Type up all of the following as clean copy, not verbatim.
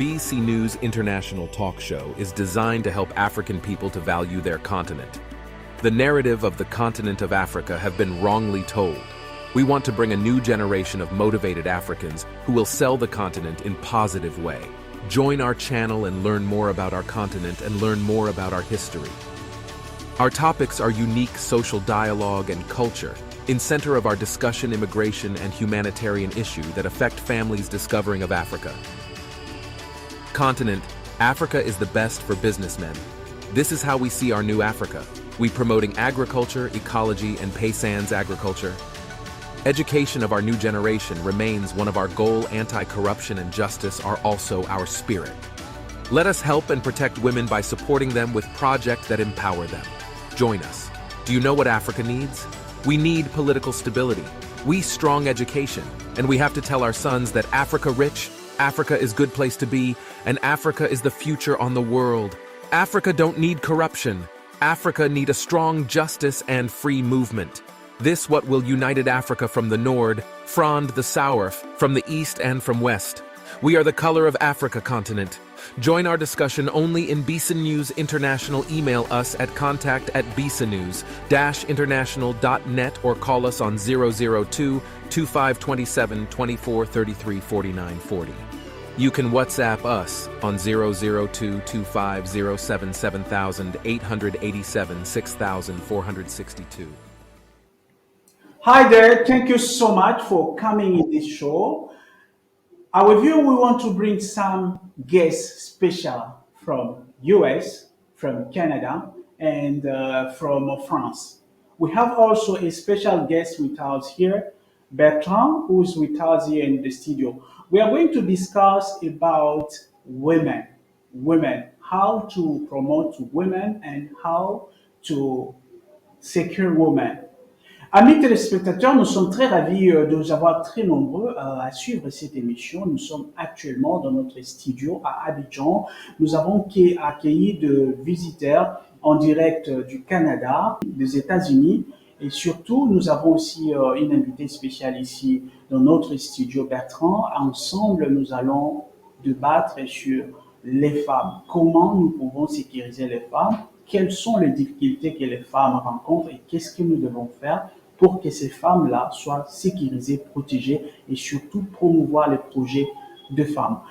BC News International Talk Show is designed to help African people to value their continent. The narrative of the continent of Africa have been wrongly told. We want to bring a new generation of motivated Africans who will sell the continent in a positive way. Join our channel and learn more about our continent and learn more about our history. Our topics are unique social dialogue and culture, in center of our discussion immigration and humanitarian issue that affect families discovering of Africa. Continent, Africa is the best for businessmen. This is how we see our new Africa. We promoting agriculture, ecology, and paysans agriculture. Education of our new generation remains one of our goal. Anti-corruption and justice are also our spirit. Let us help and protect women by supporting them with projects that empower them. Join us. Do you know what Africa needs? We need political stability. We strong education. And we have to tell our sons that Africa rich, Africa is good place to be, and Africa is the future on the world. Africa don't need corruption. Africa need a strong justice and free movement. This what will united Africa from the Nord, Frond the South, from the East and from West. We are the color of Africa continent. Join our discussion only in BC News International. Email us at contact@bcnews-international.net or call us on 002-2527 24 33 49 40. You can WhatsApp us on 002-2507 7887 6462. Hi there, thank you so much for coming in this show. Our view, we want to bring some guests special from US, from Canada, and from France. We have also a special guest with us here, Bertrand, who's with us here in the studio. We are going to discuss about women, how to promote women and how to secure women. Amis téléspectateurs, nous sommes très ravis de vous avoir très nombreux à suivre cette émission. Nous sommes actuellement dans notre studio à Abidjan. Nous avons accueilli de visiteurs en direct du Canada, des États-Unis et surtout nous avons aussi une invitée spéciale ici dans notre studio, Bertrand. Ensemble, nous allons débattre sur les femmes. Comment nous pouvons sécuriser les femmes? Quelles sont les difficultés que les femmes rencontrent et qu'est-ce que nous devons faire pour que ces femmes-là soient sécurisées, protégées et surtout promouvoir les projets de femmes.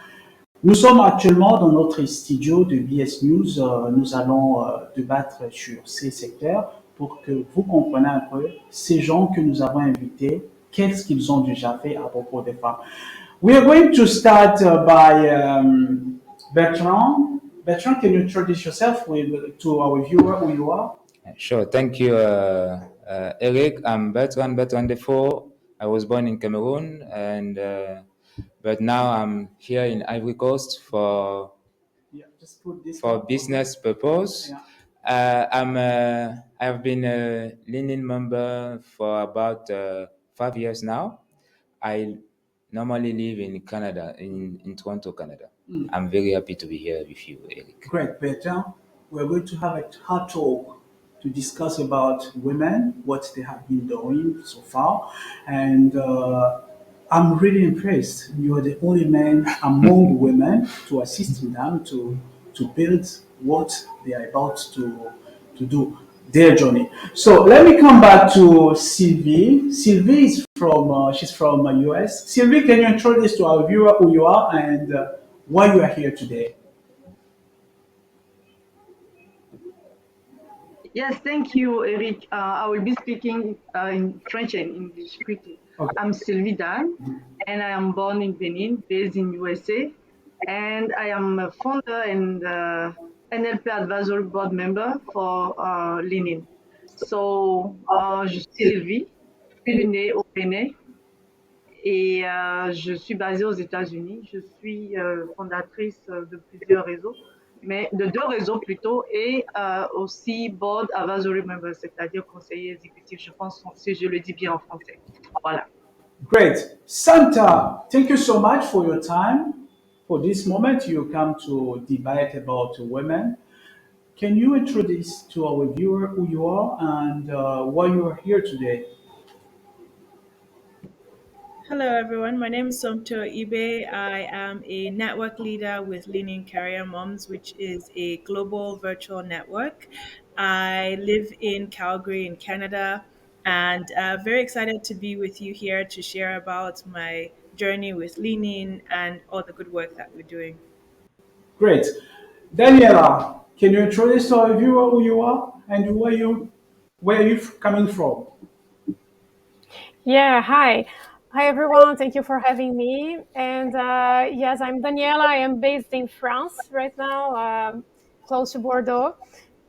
Nous sommes actuellement dans notre studio de BS News. Nous allons débattre sur ces secteurs pour que vous compreniez un peu ces gens que nous avons invités, qu'est-ce qu'ils ont déjà fait à propos des femmes. We are going to start by Bertrand. Bertrand, can you introduce yourself to our viewer who you are? Sure, thank you, Eric. I'm Bertrand Defoe. I was born in Cameroon, but now I'm here in Ivory Coast for business purpose. Yeah. I have been a Lenin member for about 5 years now. I normally live in Canada, in Toronto, Canada. I'm very happy to be here with you, Eric. Great, Bertrand. We're going to have a hard talk to discuss about women, what they have been doing so far. And I'm really impressed. You are the only man among women to assist them to build what they are about to do, their journey. So let me come back to Sylvie. Sylvie is she's from US. Sylvie, can you introduce to our viewer who you are and why you are here today? Yes, thank you, Eric. I will be speaking in French and English quickly. Okay. I'm Sylvie Dan, and I am born in Benin, based in USA, and I am a founder and NLP Advisory Board member for Lenin. So, je suis Sylvie, je suis née au Bénin et je suis basée aux États-Unis. Je suis fondatrice de plusieurs réseaux, mais de 2 réseaux plutôt, et aussi Board Advisory Member, c'est-à-dire conseiller exécutif, je pense, si je le dis bien en français. Voilà. Great. Santa, thank you so much for your time. For this moment, you come to debate about women. Can you introduce to our viewer who you are and why you are here today? Hello, everyone. My name is Somto Ibe. I am a network leader with Leaning Career Moms, which is a global virtual network. I live in Calgary, in Canada, and very excited to be with you here to share about my journey with Leaning and all the good work that we're doing. Great. Daniela, can you introduce our viewer who you are and where you coming from? Yeah, hi. Hi, everyone. Thank you for having me. And yes, I'm Daniela. I am based in France right now, close to Bordeaux.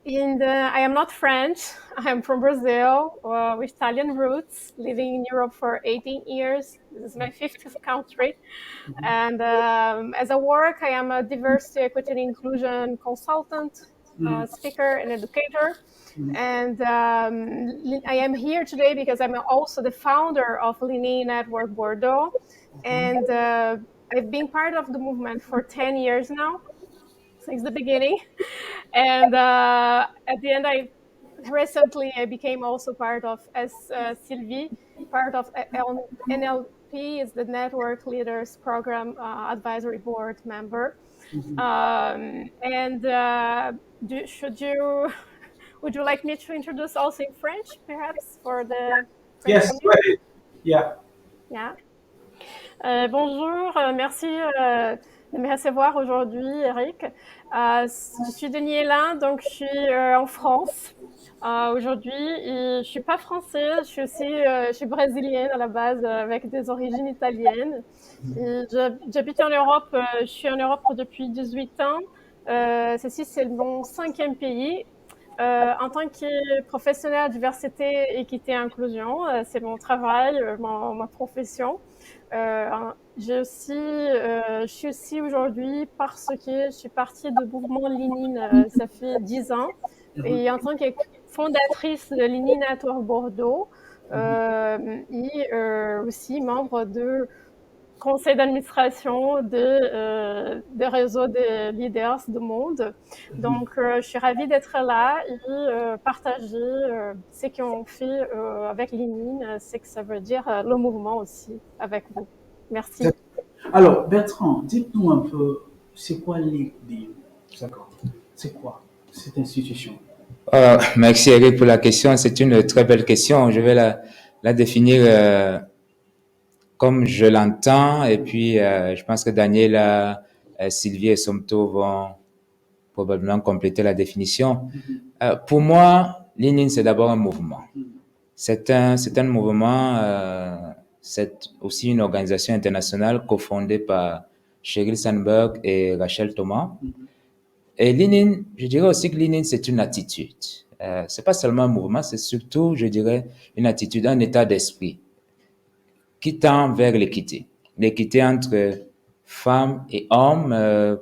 And I am not French. I'm from Brazil with Italian roots, living in Europe for 18 years. This is my 50th country. And as a work, I am a diversity, equity, and inclusion consultant, speaker, and educator. And I am here today because I'm also the founder of Leaning Network Bordeaux. And I've been part of the movement for 10 years now, since the beginning. And at the end, recently I became also part of, as Sylvie, part of NLP, is the Network Leaders Program Advisory Board member. And should you would you like me to introduce also in French, perhaps, for the French Yes, go community? ahead. Yeah. Yeah. Bonjour, merci de me recevoir aujourd'hui, Eric. Je suis Daniela, donc je suis en France aujourd'hui. Et je suis pas française, je suis aussi je suis brésilienne à la base avec des origines italiennes. Et j'habite en Europe, je suis en Europe depuis 18 ans. Ceci, c'est mon 5e pays. En tant que professionnelle diversité, équité et inclusion, c'est mon travail, ma profession. Je suis aussi aujourd'hui parce que je suis partie du mouvement Leaning, ça fait 10 ans. Et en tant que fondatrice de Leaning Network Bordeaux, et aussi membre de conseil d'administration de réseau de leaders du monde. Donc, je suis ravie d'être là et partager ce qu'on fait avec Leaning, ce que ça veut dire le mouvement aussi avec vous. Merci. Alors, Bertrand, dites-nous un peu, c'est quoi l'ICD? D'accord. C'est quoi cette institution? Merci Eric pour la question. C'est une très belle question. Je vais la définir comme je l'entends, et puis je pense que Daniela, Sylvie et Somto vont probablement compléter la définition. Pour moi, Leaning, c'est d'abord un mouvement. C'est un mouvement, c'est aussi une organisation internationale cofondée par Sheryl Sandberg et Rachel Thomas. Et Leaning, je dirais aussi que Leaning, c'est une attitude. C'est pas seulement un mouvement, c'est surtout, je dirais, une attitude, un état d'esprit qui tend vers l'équité. L'équité entre femmes et hommes,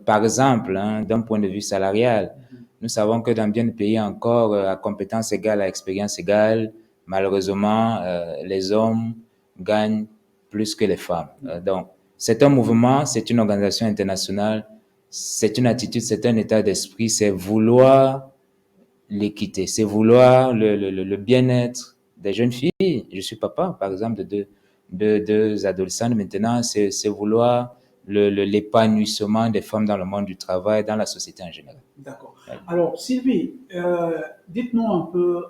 par exemple, d'un point de vue salarial. Nous savons que dans bien des pays encore, à compétence égale, à expérience égale, malheureusement, les hommes gagnent plus que les femmes. Donc, c'est un mouvement, c'est une organisation internationale, c'est une attitude, c'est un état d'esprit, c'est vouloir l'équité, c'est vouloir le bien-être des jeunes filles. Je suis papa, par exemple, de deux adolescentes maintenant, c'est vouloir l'épanouissement des femmes dans le monde du travail, dans la société en général. D'accord. Alors, Sylvie, dites-nous un peu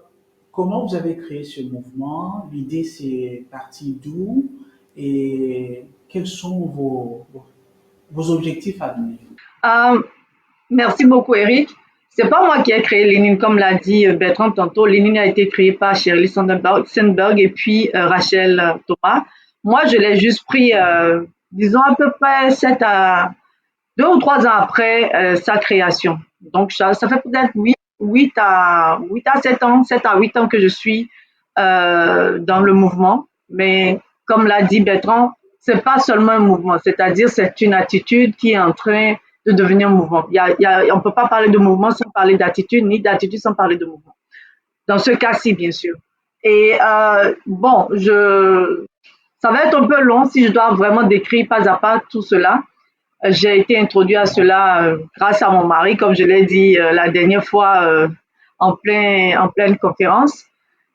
comment vous avez créé ce mouvement. L'idée, c'est parti d'où et quels sont vos objectifs à venir? Merci beaucoup, Eric. C'est pas moi qui ai créé Leaning, comme l'a dit Bertrand tantôt. Leaning a été créé par Sheryl Sandberg et puis Rachel Thomas. Moi, je l'ai juste pris, disons à peu près 2 ou 3 ans après sa création. Donc, ça fait peut-être 8 à 7 ans, 7 à 8 ans que je suis dans le mouvement. Mais comme l'a dit Bertrand, c'est pas seulement un mouvement, c'est-à-dire c'est une attitude qui est en train de devenir un mouvement. On ne peut pas parler de mouvement sans parler d'attitude, ni d'attitude sans parler de mouvement. Dans ce cas-ci, bien sûr. Et bon, ça va être un peu long si je dois vraiment décrire pas à pas tout cela. J'ai été introduit à cela grâce à mon mari, comme je l'ai dit la dernière fois en pleine conférence.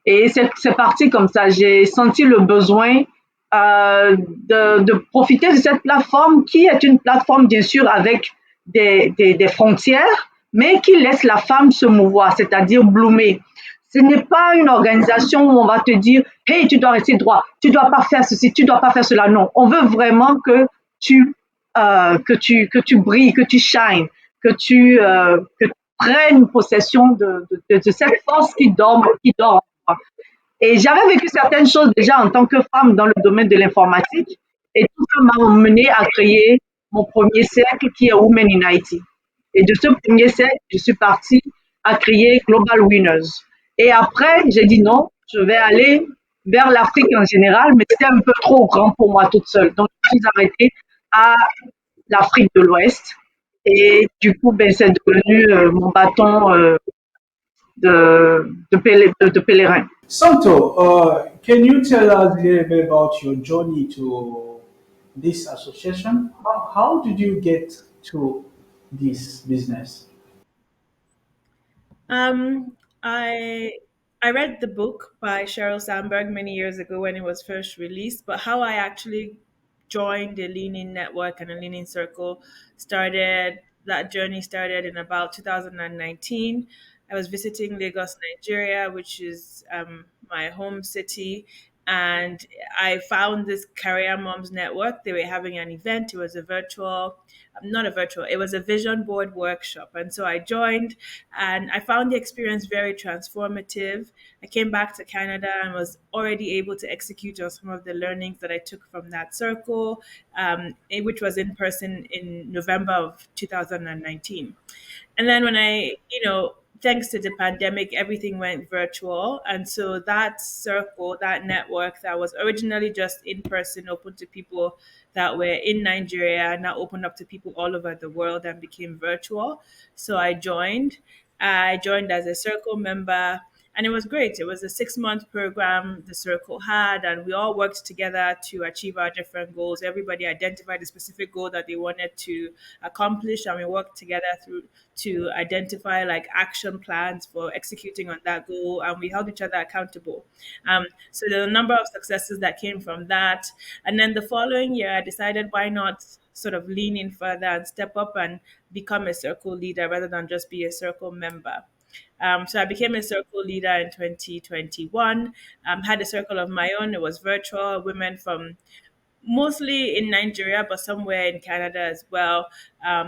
Et c'est parti comme ça. J'ai senti le besoin de profiter de cette plateforme qui est une plateforme, bien sûr, avec des frontières, mais qui laisse la femme se mouvoir, c'est-à-dire bloomer. Ce n'est pas une organisation où on va te dire, hey, tu dois rester droit, tu dois pas faire ceci, tu dois pas faire cela. Non, on veut vraiment que tu brilles, que tu shines, que tu prennes possession de cette force qui dort. Et j'avais vécu certaines choses déjà en tant que femme dans le domaine de l'informatique. Et tout ça m'a mené à créer mon premier cercle qui est Women in IT. Et de ce premier cercle, je suis partie à créer Global Winners. Et après, j'ai dit non, je vais aller vers l'Afrique en général, mais c'était un peu trop grand pour moi toute seule. Donc, je suis arrêtée à l'Afrique de l'Ouest. Et du coup, ben, c'est devenu mon bâton de pèlerin. Santo, can you tell us a little bit about your journey to this association? How did you get to this business? Um, I read the book by Sheryl Sandberg many years ago when it was first released, but how I actually joined the Leaning Network and the Leaning Circle started. That journey started in about 2019. I was visiting Lagos, Nigeria, which is my home city, and I found this Career Moms Network. They were having an event. It was a virtual, not a virtual, it was a vision board workshop. And so I joined and I found the experience very transformative. I came back to Canada and was already able to execute on some of the learnings that I took from that circle, which was in person in November of 2019. And then when thanks to the pandemic, everything went virtual. And so that circle, that network that was originally just in person, open to people that were in Nigeria, now opened up to people all over the world and became virtual. So I joined. I joined as a circle member, and it was great. It was a 6-month program the circle had, and we all worked together to achieve our different goals. Everybody identified a specific goal that they wanted to accomplish, and we worked together through to identify like action plans for executing on that goal, and we held each other accountable. So there are a number of successes that came from that, and then the following year, I decided why not sort of lean in further and step up and become a circle leader rather than just be a circle member. So I became a circle leader in 2021. Had a circle of my own. It was virtual, women from mostly in Nigeria, but somewhere in Canada as well.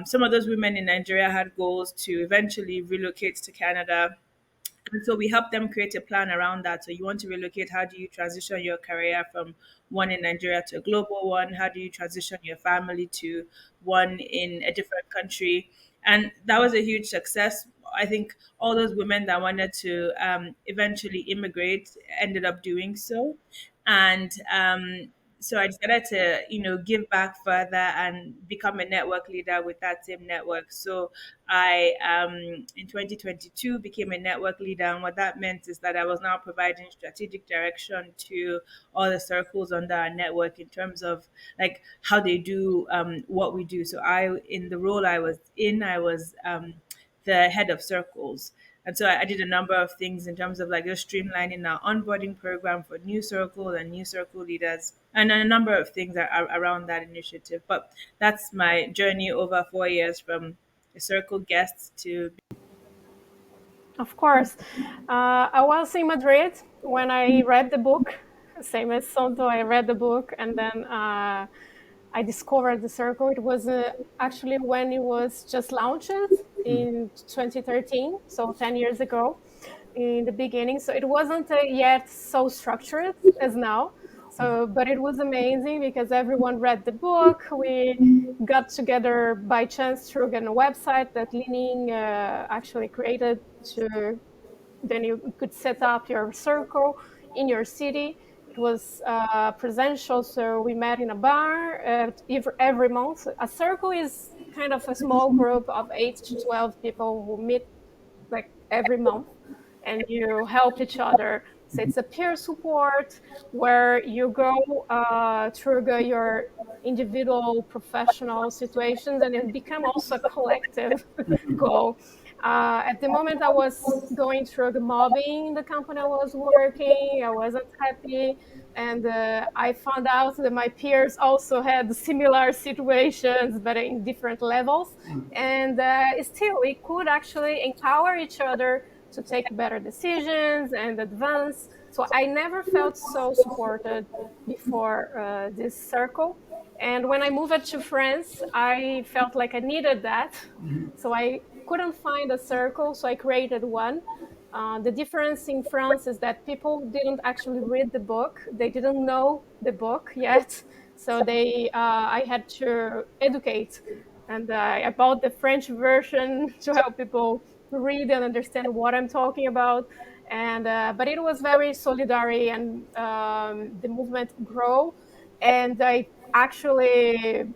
Some of those women in Nigeria had goals to eventually relocate to Canada. And so we help them create a plan around that. So you want to relocate, how do you transition your career from one in Nigeria to a global one? How do you transition your family to one in a different country? And that was a huge success. I think all those women that wanted to eventually immigrate ended up doing so. And so I decided to, give back further and become a network leader with that same network. So I, in 2022, became a network leader. And what that meant is that I was now providing strategic direction to all the circles under our network in terms of like how they do what we do. So in the role I was in, I was the head of circles. And so I did a number of things in terms of like just streamlining our onboarding program for new circle and new circle leaders, and then a number of things that are around that initiative. But that's my journey over 4 years from a circle guest to. Of course. I was in Madrid when I read the book, same as Santo. I read the book and then I discovered the circle. It was actually when it was just launched in 2013, so 10 years ago in the beginning. So it wasn't yet so structured as now. So, but it was amazing because everyone read the book. We got together by chance through a website that Leaning actually created then you could set up your circle in your city. It was presential, so we met in a bar every month. A circle is kind of a small group of 8 to 12 people who meet like every month, and you help each other. So it's a peer support where you go through your individual professional situations, and it become also a collective goal. At the moment, I was going through the mobbing in the company I was working. I wasn't happy. And I found out that my peers also had similar situations, but in different levels. And still, we could actually empower each other to take better decisions and advance. So I never felt so supported before this circle. And when I moved to France, I felt like I needed that. So I couldn't find a circle, so I created one. The difference in France is that people didn't actually read the book; they didn't know the book yet. So I had to educate, and I bought the French version to help people read and understand what I'm talking about. And but it was very solidary, and the movement grew, and I actually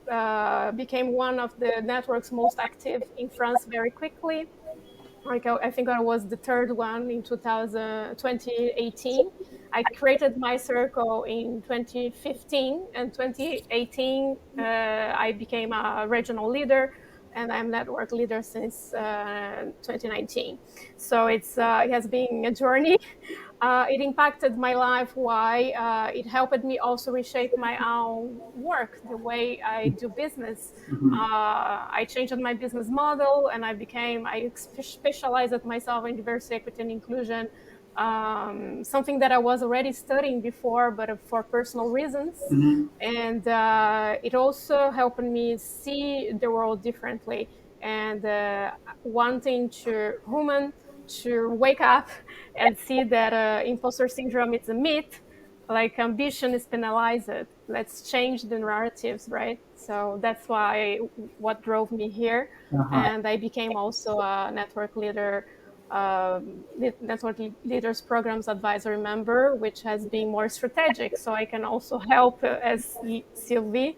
became one of the networks most active in France very quickly. Like I think I was the third one in 2018. I created my circle in 2015, and 2018 I became a regional leader, and I'm network leader since 2019. So it has been a journey. It impacted my life. Why? It helped me also reshape my own work, the way I do business. I changed my business model, and I specialized myself in diversity, equity, and inclusion. Something that I was already studying before, but for personal reasons. And it also helped me see the world differently, and wanting human to wake up and see that imposter syndrome is a myth, like ambition is penalized. Let's change the narratives, right? So that's what drove me here. And I became also a network leader, network leaders programs advisory member, which has been more strategic. So I can also help as Sylvie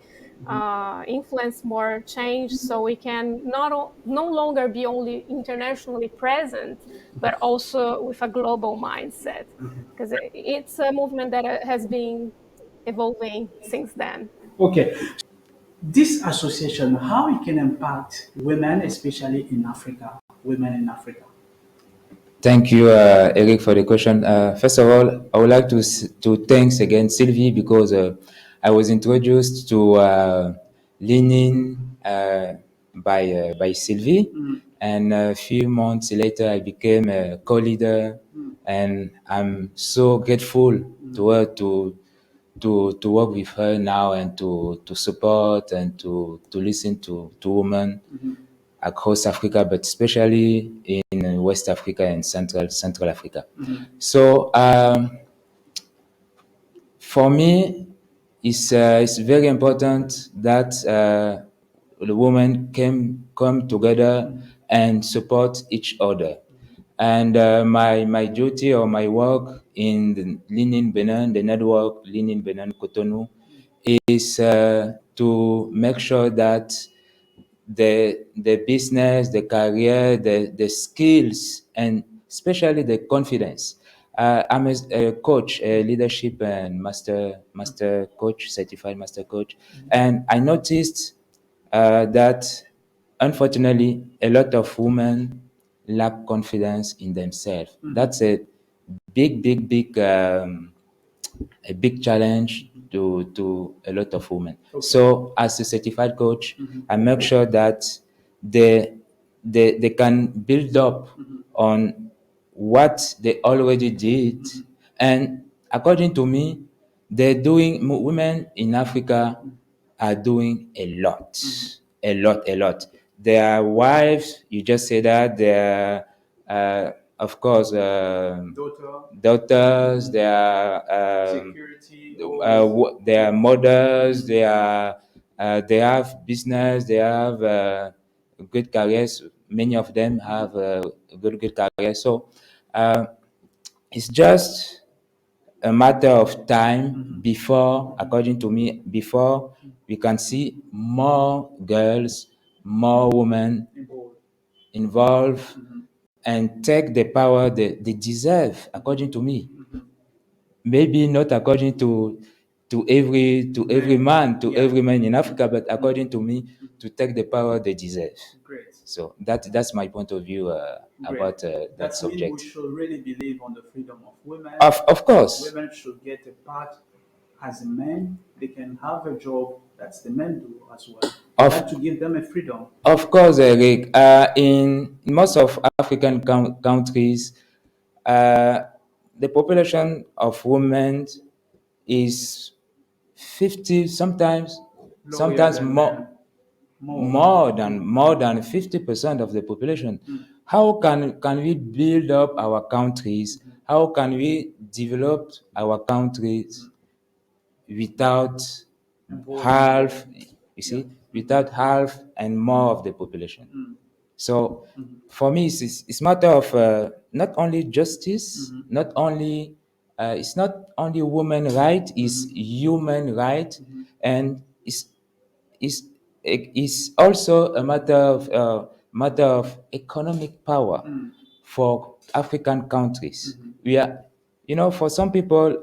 influence more change, so we can no longer be only internationally present, but also with a global mindset, because it's a movement that has been evolving since then. Okay. This association, how it can impact women, especially in Africa, women in Africa? Thank you, Eric, for the question. First of all, I would like to thanks again Sylvie, because I was introduced to Leaning by Sylvie, and a few months later I became a co-leader, and I'm so grateful to her to work with her now, and to support and to listen to women across Africa, but especially in West Africa and Central Africa. So for me, it's very important that the women can come together and support each other. And my duty or my work in the Lean Benin, the network Lean Benin Cotonou, is to make sure that the business, the career, the skills, and especially the confidence. I'm a coach, a leadership and master coach, certified master coach, and I noticed that unfortunately a lot of women lack confidence in themselves. That's a big challenge to a lot of women. So as a certified coach, I make sure that they can build up on what they already did. And according to me, women in Africa are doing a lot, a lot. Their wives, you just say that, they're, of course, daughters, they are they are mothers, they have business, they have good careers. Many of them have good careers. So it's just a matter of time before, according to me, before we can see more girls, more women involved and take the power they deserve, according to me. Maybe not according to every man, to every man in Africa, but according to me, to take the power they deserve. So that's my point of view about that That means we subject. should really believe on the freedom of women. Of course. Women should get a part as a man. They can have a job that's the men do as well. We Of- have to give them a freedom. Of course, Eric. In most of African countries, the population of women is 50, sometimes Lower than more, men. more than 50% of the population. How can we build up our countries? How can we develop our countries without half, you see, without half and more of the population? So for me, it's matter of not only justice, not only it's not only women right, it's human right, and it's also a matter of economic power for African countries. We are, for some people,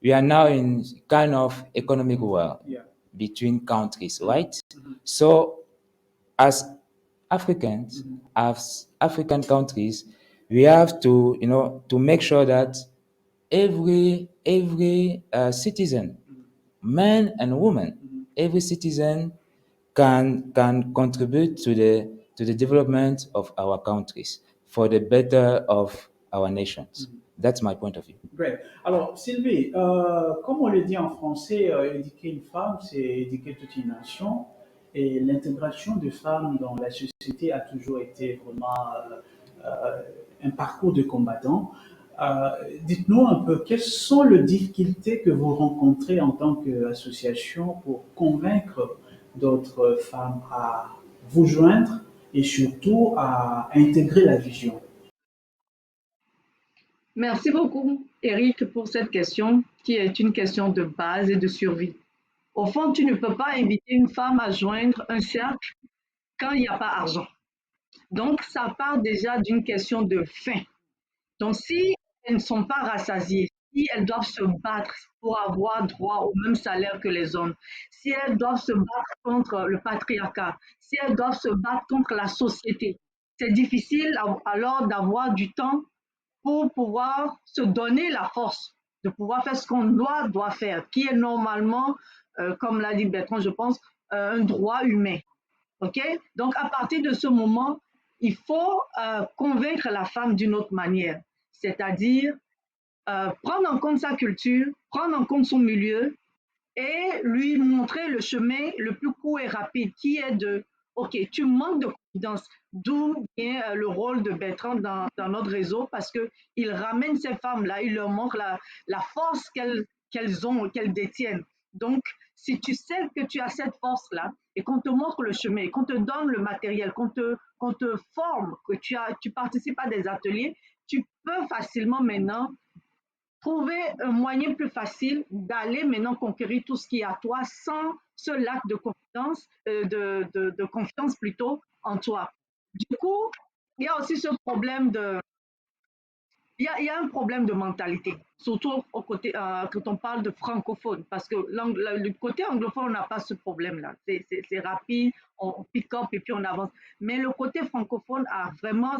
we are now in kind of economic war Yeah. between countries, right? So as Africans, as African countries, we have to, to make sure that every citizen, man and woman, every citizen can contribute to the development of our countries for the better of our nations. That's my point of view. Great. Alors, Sylvie, comme on le dit en français, éduquer une femme, c'est éduquer toute une nation. Et l'intégration des femmes dans la société a toujours été vraiment un parcours de combattant. Dites-nous un peu, quelles sont les difficultés que vous rencontrez en tant qu'association pour convaincre d'autres femmes à vous joindre et surtout à intégrer la vision? Merci beaucoup, Eric, pour cette question qui est une question de base et de survie. Au fond, tu ne peux pas inviter une femme à joindre un cercle quand il n'y a pas d'argent. Donc, ça part déjà d'une question de faim. Donc, si elles ne sont pas rassasiées, si elles doivent se battre pour avoir droit au même salaire que les hommes, si elles doivent se battre contre le patriarcat, si elles doivent se battre contre la société, c'est difficile alors d'avoir du temps pour pouvoir se donner la force de pouvoir faire ce qu'on doit faire, qui est normalement, comme l'a dit Bertrand, je pense, un droit humain. OK? Donc, à partir de ce moment, il faut convaincre la femme d'une autre manière, c'est-à-dire prendre en compte sa culture, prendre en compte son milieu et lui montrer le chemin le plus court et rapide qui est de, OK, tu manques de confidence, d'où vient le rôle de Bertrand dans notre réseau parce qu'il ramène ces femmes-là, il leur montre la force qu'elles ont, qu'elles détiennent. Donc, si tu sais que tu as cette force-là et qu'on te montre le chemin, qu'on te donne le matériel, qu'on te forme, que tu participes à des ateliers, tu peux facilement maintenant trouver un moyen plus facile d'aller maintenant conquérir tout ce qui est à toi sans ce lac de confiance, de confiance plutôt en toi. Du coup, il y a aussi ce problème il y a un problème de mentalité, surtout quand on parle de francophone, parce que le côté anglophone, on n'a pas ce problème-là. C'est rapide, on pick up et puis on avance. Mais le côté francophone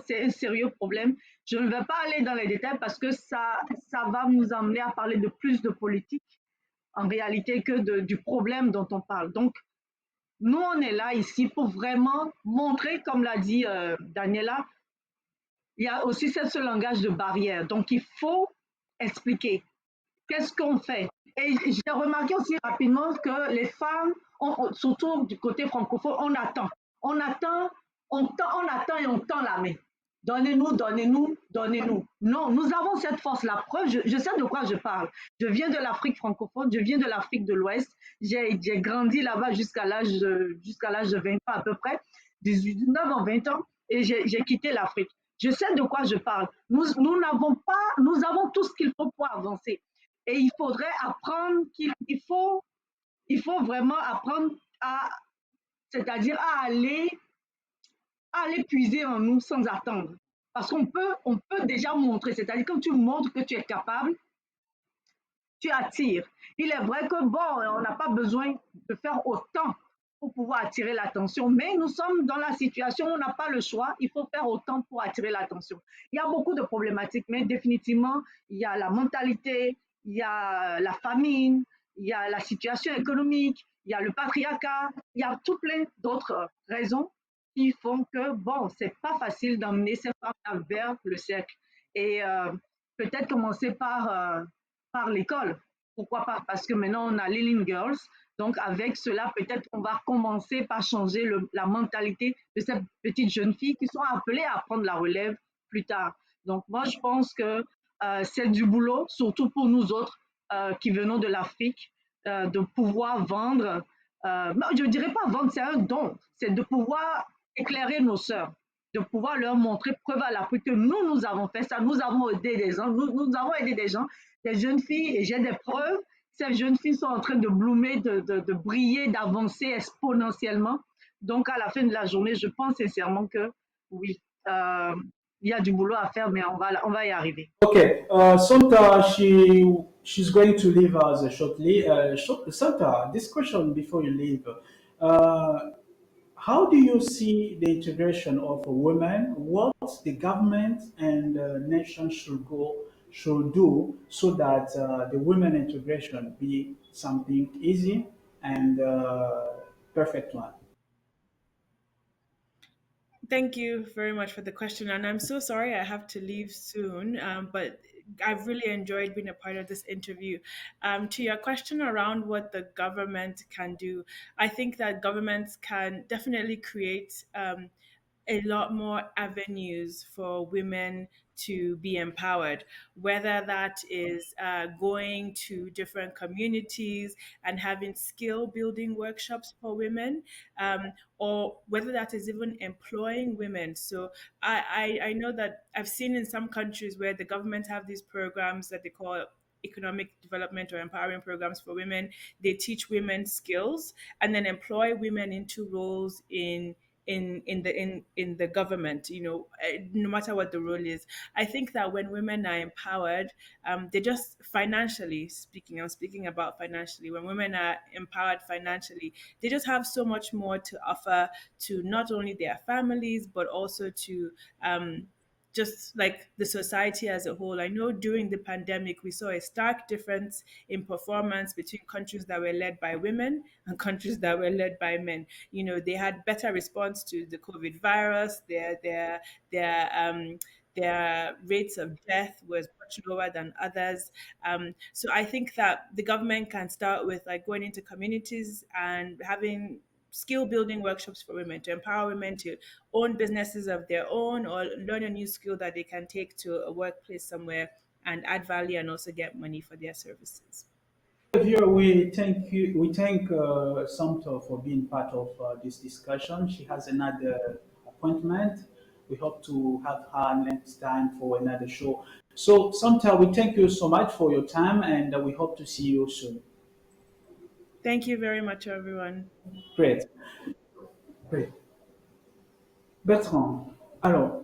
c'est un sérieux problème. Je ne vais pas aller dans les détails parce que ça va nous amener à parler de plus de politique en réalité que du problème dont on parle. Donc, nous, on est là ici pour vraiment montrer, comme l'a dit Daniela, il y a aussi ce langage de barrière. Donc, il faut expliquer qu'est-ce qu'on fait. Et j'ai remarqué aussi rapidement que les femmes, surtout du côté francophone, on attend. On attend et on tend la main. Donnez-nous, donnez-nous, donnez-nous. Non, nous avons cette force. La preuve, je sais de quoi je parle. Je viens de l'Afrique francophone, je viens de l'Afrique de l'Ouest. J'ai grandi là-bas jusqu'à l'âge de 20 ans à peu près, 19 ans, 20 ans, et j'ai quitté l'Afrique. Je sais de quoi je parle. Nous avons tout ce qu'il faut pour avancer. Et il faudrait apprendre il faut vraiment apprendre c'est-à-dire à aller puiser en nous sans attendre. Parce qu'on peut déjà montrer, c'est-à-dire quand tu montres que tu es capable, tu attires. Il est vrai que bon, on n'a pas besoin de faire autant pour pouvoir attirer l'attention. Mais nous sommes dans la situation où on n'a pas le choix. Il faut faire autant pour attirer l'attention. Il y a beaucoup de problématiques, mais définitivement, il y a la mentalité, il y a la famine, il y a la situation économique, il y a le patriarcat, il y a tout plein d'autres raisons qui font que, bon, c'est pas facile d'emmener ces femmes vers le cercle. Et peut-être commencer par l'école. Pourquoi pas? Parce que maintenant, on a les Lean Girls. Donc, avec cela, peut-être on va commencer par changer la mentalité de ces petites jeunes filles qui sont appelées à prendre la relève plus tard. Donc, moi, je pense que c'est du boulot, surtout pour nous autres qui venons de l'Afrique, de pouvoir vendre. Je ne dirais pas vendre, c'est un don. C'est de pouvoir éclairer nos sœurs, de pouvoir leur montrer preuve à l'appui que nous avons fait ça, nous avons aidé des gens, nous avons aidé des gens, des jeunes filles, et j'ai des preuves. Ces jeunes filles sont en train de bloomer, de briller, d'avancer exponentiellement. Donc, à la fin de la journée, je pense sincèrement que oui, il y a du boulot à faire, mais on va y arriver. Okay, Santa, she's going to leave us shortly. Santa, this question before you leave. How do you see the integration of women? What the government and nation should do so that the women integration be something easy and perfect one? Thank you very much for the question. And I'm so sorry I have to leave soon, but I've really enjoyed being a part of this interview. To your question around what the government can do, I think that governments can definitely create a lot more avenues for women to be empowered, whether that is going to different communities and having skill building workshops for women, or whether that is even employing women. So I know that I've seen in some countries where the government have these programs that they call economic development or empowering programs for women. They teach women skills and then employ women into roles in the government, no matter what the role is. I think that when women are empowered, they just financially speaking, I'm speaking about financially, when women are empowered financially, they just have so much more to offer to not only their families but also to just like the society as a whole. I know during the pandemic, we saw a stark difference in performance between countries that were led by women and countries that were led by men. They had better response to the COVID virus. Their rates of death was much lower than others. So I think that the government can start with like going into communities and having skill building workshops for women to empower women to own businesses of their own or learn a new skill that they can take to a workplace somewhere and add value and also get money for their services. Here we thank you. We thank Sumter for being part of this discussion. She has another appointment. We hope to have her next time for another show. So, Sumter, we thank you so much for your time, and we hope to see you soon. Thank you very much, everyone. Great. Great. Bertrand, alors,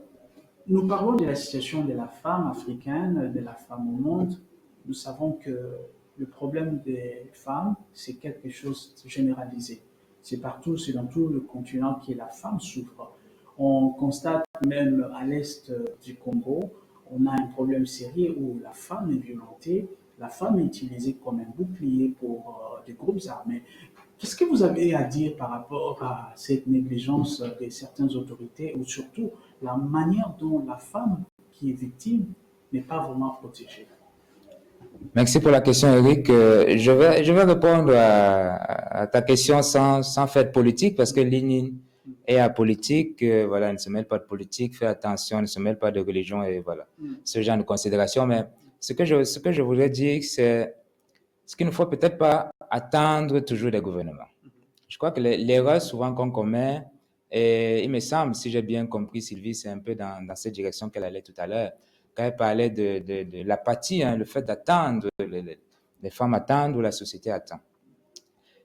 nous parlons de la situation de la femme africaine, de la femme au monde. Nous savons que le problème des femmes, c'est quelque chose de généralisé. C'est partout, c'est dans tout le continent que la femme souffre. On constate même à l'est du Congo, on a un problème sérieux où la femme est violentée, la femme est utilisée comme un bouclier pour des groupes armés. Qu'est-ce que vous avez à dire par rapport à cette négligence de certaines autorités ou surtout la manière dont la femme qui est victime n'est pas vraiment protégée? Merci pour la question, Eric. Je vais répondre à ta question sans faire de politique parce que l'ININ est apolitique. Voilà, ne se mêle pas de politique, fait attention, ne se mêle pas de religion et voilà, ce genre de considération. Mais ce que je voudrais dire, c'est ce qu'il ne faut peut-être pas attendre toujours des gouvernements. Je crois que l'erreur souvent qu'on commet, et il me semble, si j'ai bien compris, Sylvie, c'est un peu dans cette direction qu'elle allait tout à l'heure, quand elle parlait de l'apathie, le fait d'attendre, les femmes attendent ou la société attend.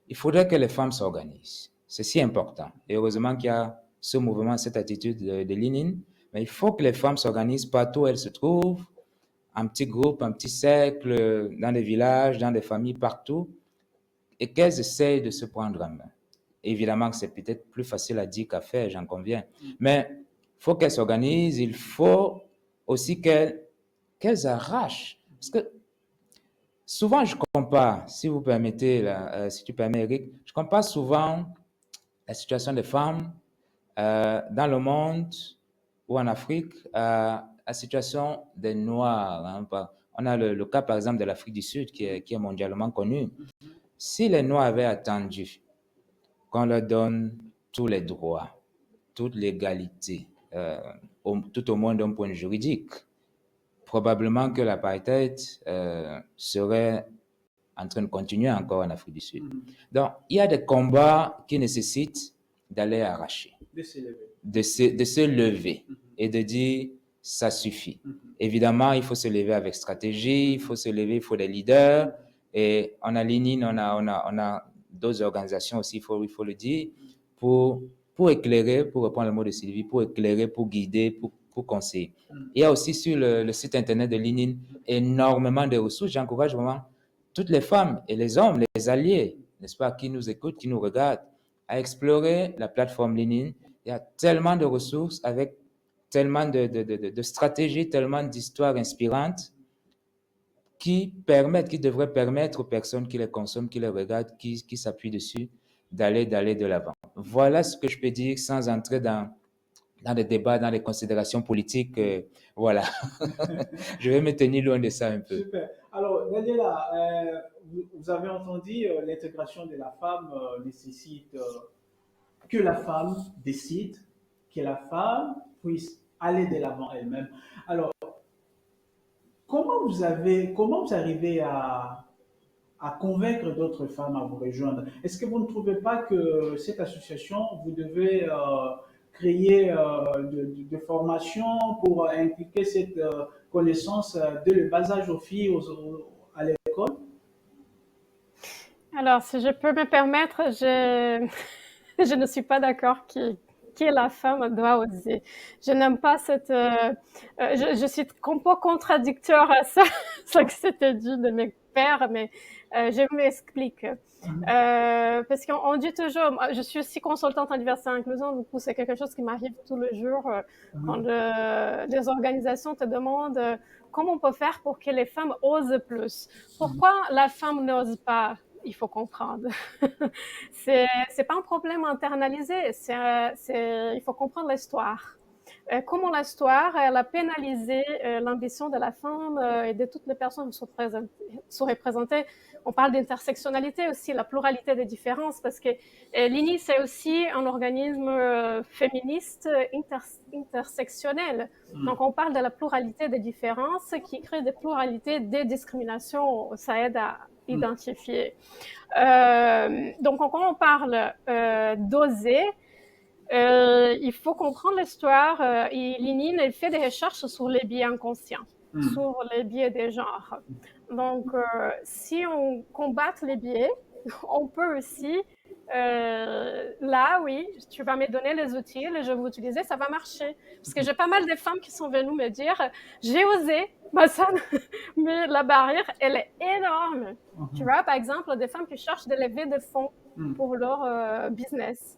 Il faudrait que les femmes s'organisent. C'est si important. Et heureusement qu'il y a ce mouvement, cette attitude de Lénine. Mais il faut que les femmes s'organisent partout où elles se trouvent, en petits groupes, en petits cercles, dans des villages, dans des familles, partout, et qu'elles essayent de se prendre en main. Évidemment que c'est peut-être plus facile à dire qu'à faire, j'en conviens. Mais il faut qu'elles s'organisent, il faut aussi qu'elles arrachent. Parce que souvent, je compare, si vous permettez, si tu permets, Eric, je compare souvent la situation des femmes dans le monde ou en Afrique à la situation des Noirs. Hein. On a le cas, par exemple, de l'Afrique du Sud qui est mondialement connu. Si les Noirs avaient attendu qu'on leur donne tous les droits, toute l'égalité, tout au moins d'un point de vue juridique, probablement que l'apartheid serait en train de continuer encore en Afrique du Sud. Donc, il y a des combats qui nécessitent d'aller arracher, de se lever et de dire ça suffit. Évidemment, il faut se lever avec stratégie, il faut se lever, il faut des leaders. Et on a l'ININ, on a d'autres organisations aussi, il faut le dire, pour éclairer, pour reprendre le mot de Sylvie, pour éclairer, pour guider, pour conseiller. Il y a aussi sur le site internet de l'ININ énormément de ressources. J'encourage vraiment toutes les femmes et les hommes, les alliés, n'est-ce pas, qui nous écoutent, qui nous regardent, à explorer la plateforme LinkedIn. Il y a tellement de ressources avec tellement de stratégies, tellement d'histoires inspirantes qui devraient permettre aux personnes qui les consomment, qui les regardent, qui s'appuient dessus, d'aller de l'avant. Voilà ce que je peux dire sans entrer dans des débats, dans des considérations politiques. Voilà. Je vais me tenir loin de ça un peu. Super. Alors, Daniela, vous avez entendu, l'intégration de la femme nécessite que la femme décide, que la femme puisse aller de l'avant elle-même. Alors, comment vous arrivez à convaincre d'autres femmes à vous rejoindre? Est-ce que vous ne trouvez pas que cette association, vous devez créer de formations pour impliquer cette connaissance dès le bas âge aux filles à l'école? Alors, si je peux me permettre, je ne suis pas d'accord que la femme doit oser. Je n'aime pas cette... je suis un peu contradicteur à ça, ce que c'était dit de mes pères, mais je m'explique. Parce qu'on dit toujours, je suis aussi consultante en diversité et inclusion, du coup c'est quelque chose qui m'arrive tous les jours quand les organisations te demandent comment on peut faire pour que les femmes osent plus. Pourquoi la femme n'ose pas? Il faut comprendre. C'est pas un problème internalisé, il faut comprendre l'histoire. Comment l'histoire elle a pénalisé l'ambition de la femme et de toutes les personnes qui sont représentées. On parle d'intersectionnalité aussi, la pluralité des différences, parce que l'INI, c'est aussi un organisme féministe intersectionnel. Donc, on parle de la pluralité des différences qui crée des pluralités des discriminations. Ça aide à identifier. Donc, quand on parle d'oser, il faut comprendre l'histoire. Lénine, elle fait des recherches sur les biais inconscients, sur les biais des genres. Donc, si on combat les biais, on peut aussi, là, oui, tu vas me donner les outils, je vais utiliser, ça va marcher. Parce que j'ai pas mal de femmes qui sont venues me dire, j'ai osé, mais la barrière, elle est énorme. Tu vois, par exemple, des femmes qui cherchent de lever des fonds pour leur business.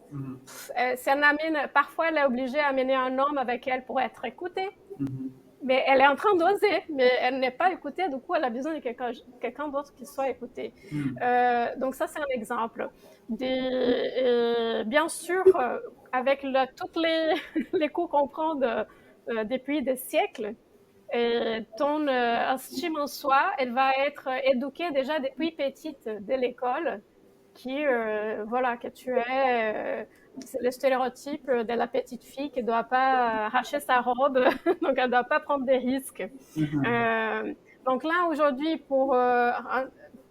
Parfois, elle est obligée d'amener un homme avec elle pour être écoutée. Mais elle est en train d'oser, mais elle n'est pas écoutée, du coup, elle a besoin de quelqu'un d'autre qui soit écouté. Donc ça, c'est un exemple. Bien sûr, avec tous les coups qu'on prend depuis des siècles, ton estime en soi, elle va être éduquée déjà depuis petite de l'école, que tu es... c'est le stéréotype de la petite fille qui ne doit pas arracher sa robe, donc elle ne doit pas prendre des risques. Donc là, aujourd'hui, pour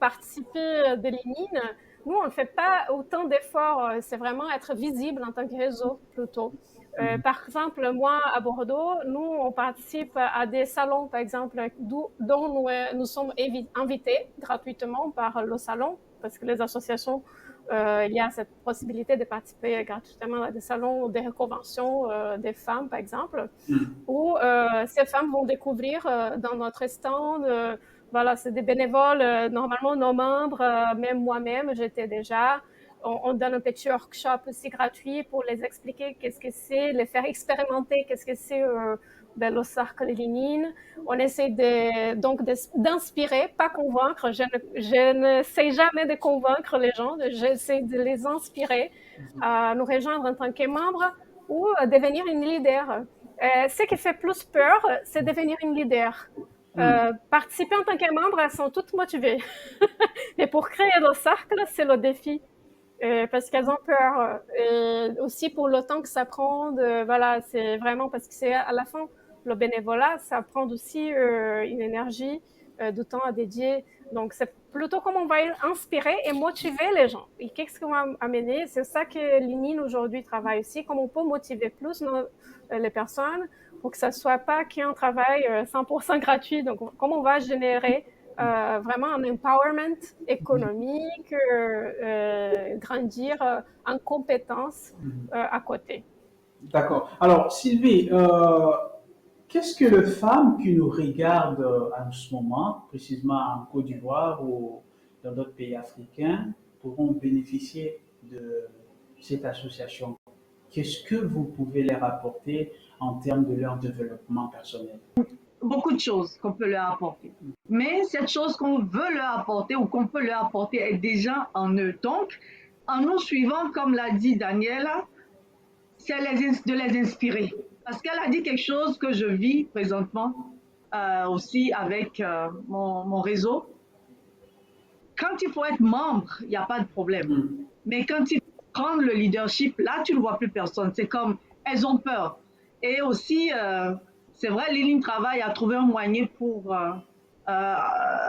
participer de l'ININ, nous, on ne fait pas autant d'efforts, c'est vraiment être visible en tant que réseau, plutôt. Par exemple, moi, à Bordeaux, nous, on participe à des salons, par exemple, dont nous sommes invités gratuitement par le salon, parce que les associations, il y a cette possibilité de participer gratuitement à des salons, des conventions des femmes, par exemple, où ces femmes vont découvrir dans notre stand, c'est des bénévoles, normalement nos membres, même moi-même, j'étais déjà, on donne un petit workshop aussi gratuit pour les expliquer qu'est-ce que c'est, les faire expérimenter qu'est-ce que c'est le cercle lénine. On essaie d'inspirer, pas convaincre. Je ne sais jamais de convaincre les gens. J'essaie de les inspirer à nous rejoindre en tant que membres ou devenir une leader. Ce qui fait plus peur, c'est devenir une leader. Participer en tant que membre, elles sont toutes motivées. Mais pour créer le cercle, c'est le défi. Parce qu'elles ont peur. Et aussi pour le temps que ça prend. Voilà, c'est vraiment parce que c'est à la fin, le bénévolat, ça prend aussi une énergie, du temps à dédier. Donc, c'est plutôt comment on va inspirer et motiver les gens. Et qu'est-ce qu'on va amener? C'est ça que l'ININ aujourd'hui travaille aussi, comment on peut motiver plus les personnes pour que ça ne soit pas qu'un travail 100% gratuit. Donc, comment on va générer vraiment un empowerment économique, grandir en compétences à côté. D'accord. Alors, Sylvie, qu'est-ce que les femmes qui nous regardent en ce moment, précisément en Côte d'Ivoire ou dans d'autres pays africains, pourront bénéficier de cette association? Qu'est-ce que vous pouvez leur apporter en termes de leur développement personnel? Beaucoup de choses qu'on peut leur apporter. Mais cette chose qu'on veut leur apporter ou qu'on peut leur apporter est déjà en eux. Donc, en nous suivant, comme l'a dit Daniela, c'est de les inspirer. Parce qu'elle a dit quelque chose que je vis présentement aussi avec mon réseau. Quand il faut être membre, il n'y a pas de problème. Mais quand il faut prendre le leadership, là, tu ne vois plus personne. C'est comme, elles ont peur. Et aussi, c'est vrai, Liline travaille à trouver un moyen pour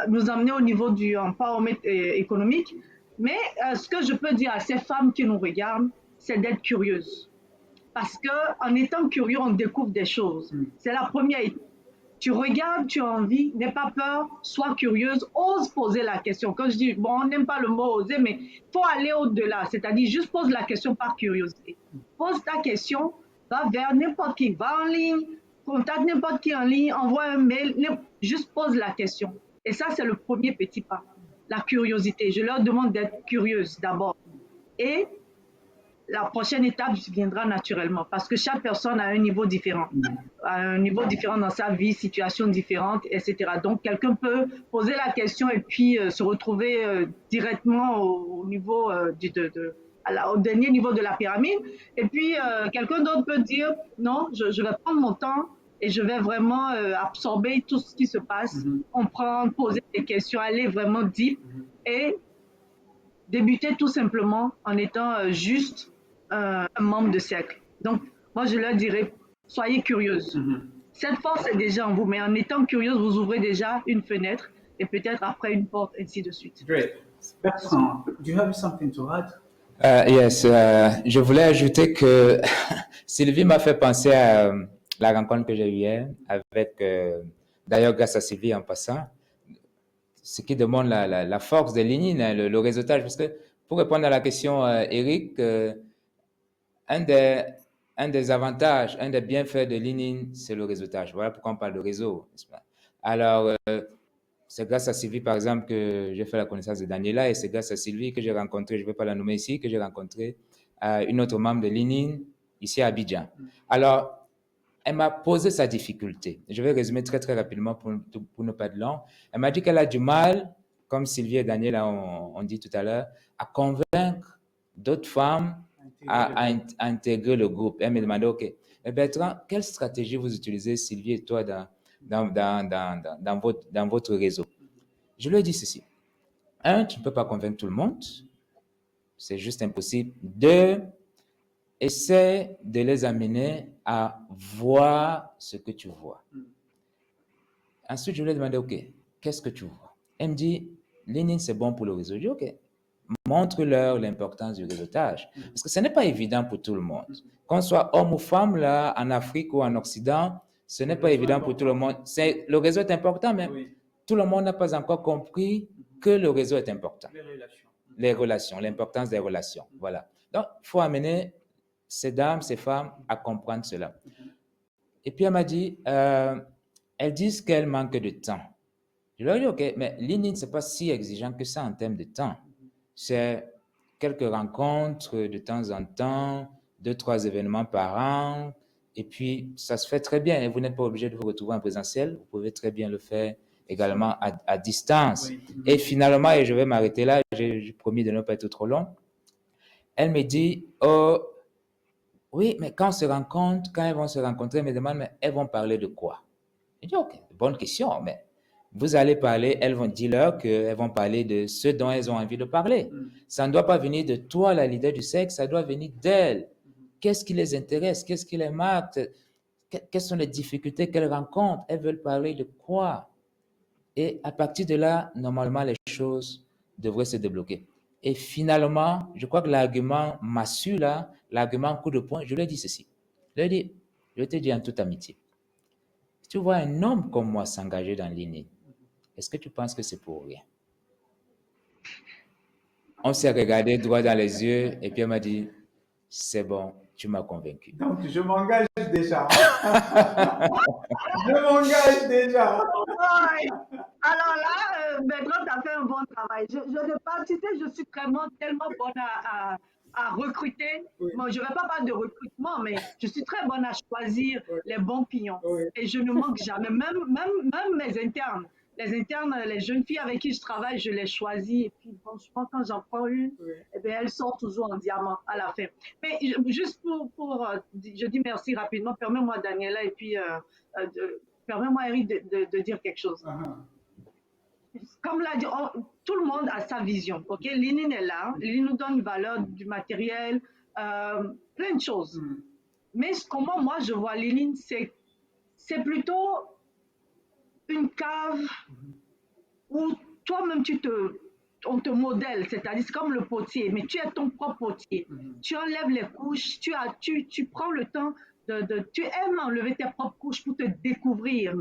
nous amener au niveau du empowerment économique. Mais ce que je peux dire à ces femmes qui nous regardent, c'est d'être curieuses. Parce qu'en étant curieux, on découvre des choses. C'est la première étape. Tu regardes, tu as envie, n'aie pas peur, sois curieuse, ose poser la question. Quand je dis, bon, on n'aime pas le mot oser, mais il faut aller au-delà. C'est-à-dire, juste pose la question par curiosité. Pose ta question, va vers n'importe qui, va en ligne, contacte n'importe qui en ligne, envoie un mail, juste pose la question. Et ça, c'est le premier petit pas, la curiosité. Je leur demande d'être curieuse d'abord. Et la prochaine étape viendra naturellement parce que chaque personne a un niveau différent, dans sa vie, situation différente, etc. Donc, quelqu'un peut poser la question et puis se retrouver directement au niveau au dernier niveau de la pyramide. Et puis, quelqu'un d'autre peut dire, non, je vais prendre mon temps et je vais vraiment absorber tout ce qui se passe, comprendre, poser des questions, aller vraiment deep et débuter tout simplement en étant juste un membre de cercle. Donc, moi, je leur dirais, soyez curieuses. Cette force est déjà en vous, mais en étant curieuse, vous ouvrez déjà une fenêtre et peut-être après une porte, ainsi de suite. Great. Bertrand, do you have something to add? Yes, je voulais ajouter que Sylvie m'a fait penser à la rencontre que j'ai eue hier avec, d'ailleurs grâce à Sylvie en passant, ce qui demande la force de Lénine, le réseautage. Parce que pour répondre à la question, Eric, un des avantages, un des bienfaits de Lénine, c'est le réseautage. Voilà pourquoi on parle de réseau. Alors, c'est grâce à Sylvie, par exemple, que j'ai fait la connaissance de Daniela et c'est grâce à Sylvie que j'ai rencontré, je ne vais pas la nommer ici, que j'ai rencontré une autre membre de Lénine ici à Abidjan. Alors, elle m'a posé sa difficulté. Je vais résumer très, très rapidement pour ne pas être long. Elle m'a dit qu'elle a du mal, comme Sylvie et Daniela ont dit tout à l'heure, à convaincre d'autres femmes à intégrer le groupe. Elle me demandait, OK, Bertrand, quelle stratégie vous utilisez, Sylvie et toi, dans votre réseau? Je lui ai dit ceci. 1, tu ne peux pas convaincre tout le monde. C'est juste impossible. 2, essaie de les amener à voir ce que tu vois. Ensuite, je lui ai demandé, OK, qu'est-ce que tu vois? Elle me dit, Lénine, c'est bon pour le réseau. Je dis, OK, montre-leur l'importance du réseautage. Parce que ce n'est pas évident pour tout le monde. Qu'on soit homme ou femme, là, en Afrique ou en Occident, ce n'est pas évident pour tout le monde. Le réseau est important, mais tout le monde n'a pas encore compris que le réseau est important. Les relations, l'importance des relations. Voilà. Donc, il faut amener ces dames, ces femmes à comprendre cela. Et puis, elle m'a dit, elles disent qu'elles manquent de temps. Je leur ai dit, OK, mais LinkedIn, ce n'est pas si exigeant que ça en termes de temps. C'est quelques rencontres de temps en temps, 2-3 événements par an, et puis ça se fait très bien. Et vous n'êtes pas obligé de vous retrouver en présentiel, vous pouvez très bien le faire également à distance. Oui. Et finalement, et je vais m'arrêter là, j'ai promis de ne pas être trop long, elle me dit, oh, oui, mais quand elles vont se rencontrer, elles me demandent, mais elles vont parler de quoi? Je dis, ok, bonne question, mais vous allez parler, elles vont dire leur qu'elles vont parler de ce dont elles ont envie de parler. Ça ne doit pas venir de toi, la leader du sexe, ça doit venir d'elles. Qu'est-ce qui les intéresse? Qu'est-ce qui les marque? Quelles sont les difficultés qu'elles rencontrent? Elles veulent parler de quoi? Et à partir de là, normalement, les choses devraient se débloquer. Et finalement, je crois que l'argument massue là, l'argument coup de poing, je lui ai dit ceci. Je lui ai dit, je te dis en toute amitié, si tu vois un homme comme moi s'engager dans l'INI, est-ce que tu penses que c'est pour rien? On s'est regardé droit dans les yeux et puis elle m'a dit, c'est bon, tu m'as convaincu. Donc, je m'engage déjà. Je m'engage déjà. Ouais. Alors là, Bertrand, tu as fait un bon travail. Je ne pas, tu sais, je suis tellement bonne à recruter. Oui. Bon, je ne vais pas parler de recrutement, mais je suis très bonne à choisir les bons pions. Oui. Et je ne manque jamais. Même mes internes. Les internes, les jeunes filles avec qui je travaille, je les choisis. Et puis, franchement, quand j'en prends une, eh bien, elles sortent toujours en diamant à la fin. Mais juste je dis merci rapidement. Permets-moi, Daniela, et puis permets-moi, Eric, de dire quelque chose. Comme l'a dit, tout le monde a sa vision. Ok, Lénine est là. Lénine nous donne une valeur du matériel, plein de choses. Mais comment moi je vois Lénine, c'est plutôt une cave où toi-même on te modèle, c'est-à-dire c'est comme le potier, mais tu es ton propre potier. Tu enlèves les couches, tu prends le temps tu aimes enlever tes propres couches pour te découvrir.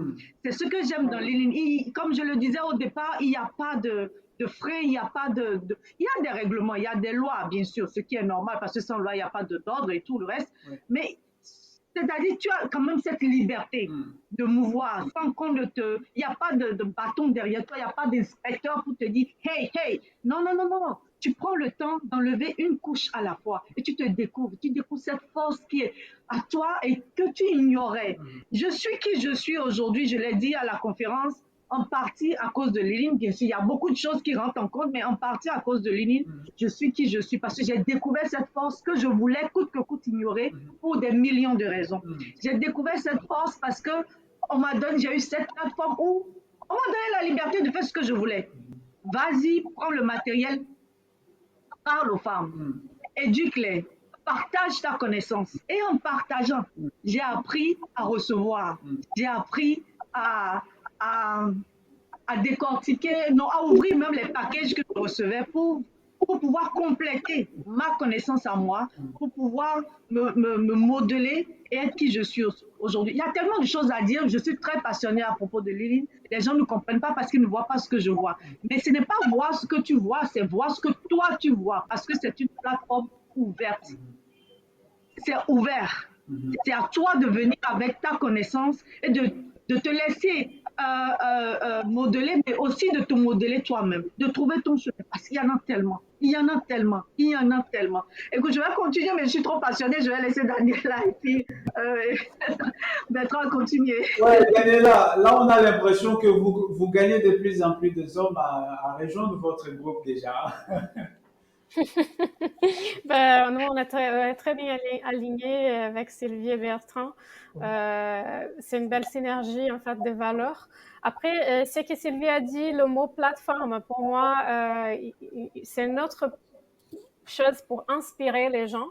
C'est ce que j'aime dans Lénine. Comme je le disais au départ, il n'y a pas de frein, il n'y a pas il y a des règlements, il y a des lois, bien sûr, ce qui est normal, parce que sans loi, il n'y a pas d'ordre et tout le reste. Mais c'est-à-dire, tu as quand même cette liberté de mouvoir sans qu'on il n'y a pas de bâton derrière toi, il n'y a pas d'inspecteur pour te dire, hey, hey, non. Tu prends le temps d'enlever une couche à la fois et tu découvres cette force qui est à toi et que tu ignorais. Je suis qui je suis aujourd'hui, je l'ai dit à la conférence, en partie à cause de Lénine, bien sûr, il y a beaucoup de choses qui rentrent en compte, mais en partie à cause de Lénine, je suis qui je suis parce que j'ai découvert cette force que je voulais coûte que coûte ignorer pour des millions de raisons. J'ai découvert cette force parce que j'ai eu cette plateforme où on m'a donné la liberté de faire ce que je voulais. Vas-y, prends le matériel, parle aux femmes, éduque-les, partage ta connaissance. Et en partageant, j'ai appris à recevoir, j'ai appris à décortiquer, à ouvrir même les packages que je recevais pour pouvoir compléter ma connaissance à moi, pour pouvoir me modeler et être qui je suis aujourd'hui. Il y a tellement de choses à dire. Je suis très passionnée à propos de Lénine. Les gens ne comprennent pas parce qu'ils ne voient pas ce que je vois. Mais ce n'est pas voir ce que tu vois, c'est voir ce que toi tu vois. Parce que c'est une plateforme ouverte. C'est ouvert. C'est à toi de venir avec ta connaissance et de te laisser modeler, mais aussi de te modeler toi-même, de trouver ton chemin, parce qu'il y en a tellement, Écoute, je vais continuer, mais je suis trop passionnée, je vais laisser Daniela et puis Bertrand continuer. Ouais, Daniela, là on a l'impression que vous gagnez de plus en plus de hommes à rejoindre votre groupe déjà. Nous, on est très bien alignés avec Sylvie et Bertrand. C'est une belle synergie, en fait, de valeurs. Après, ce que Sylvie a dit, le mot plateforme, pour moi, c'est une autre chose pour inspirer les gens.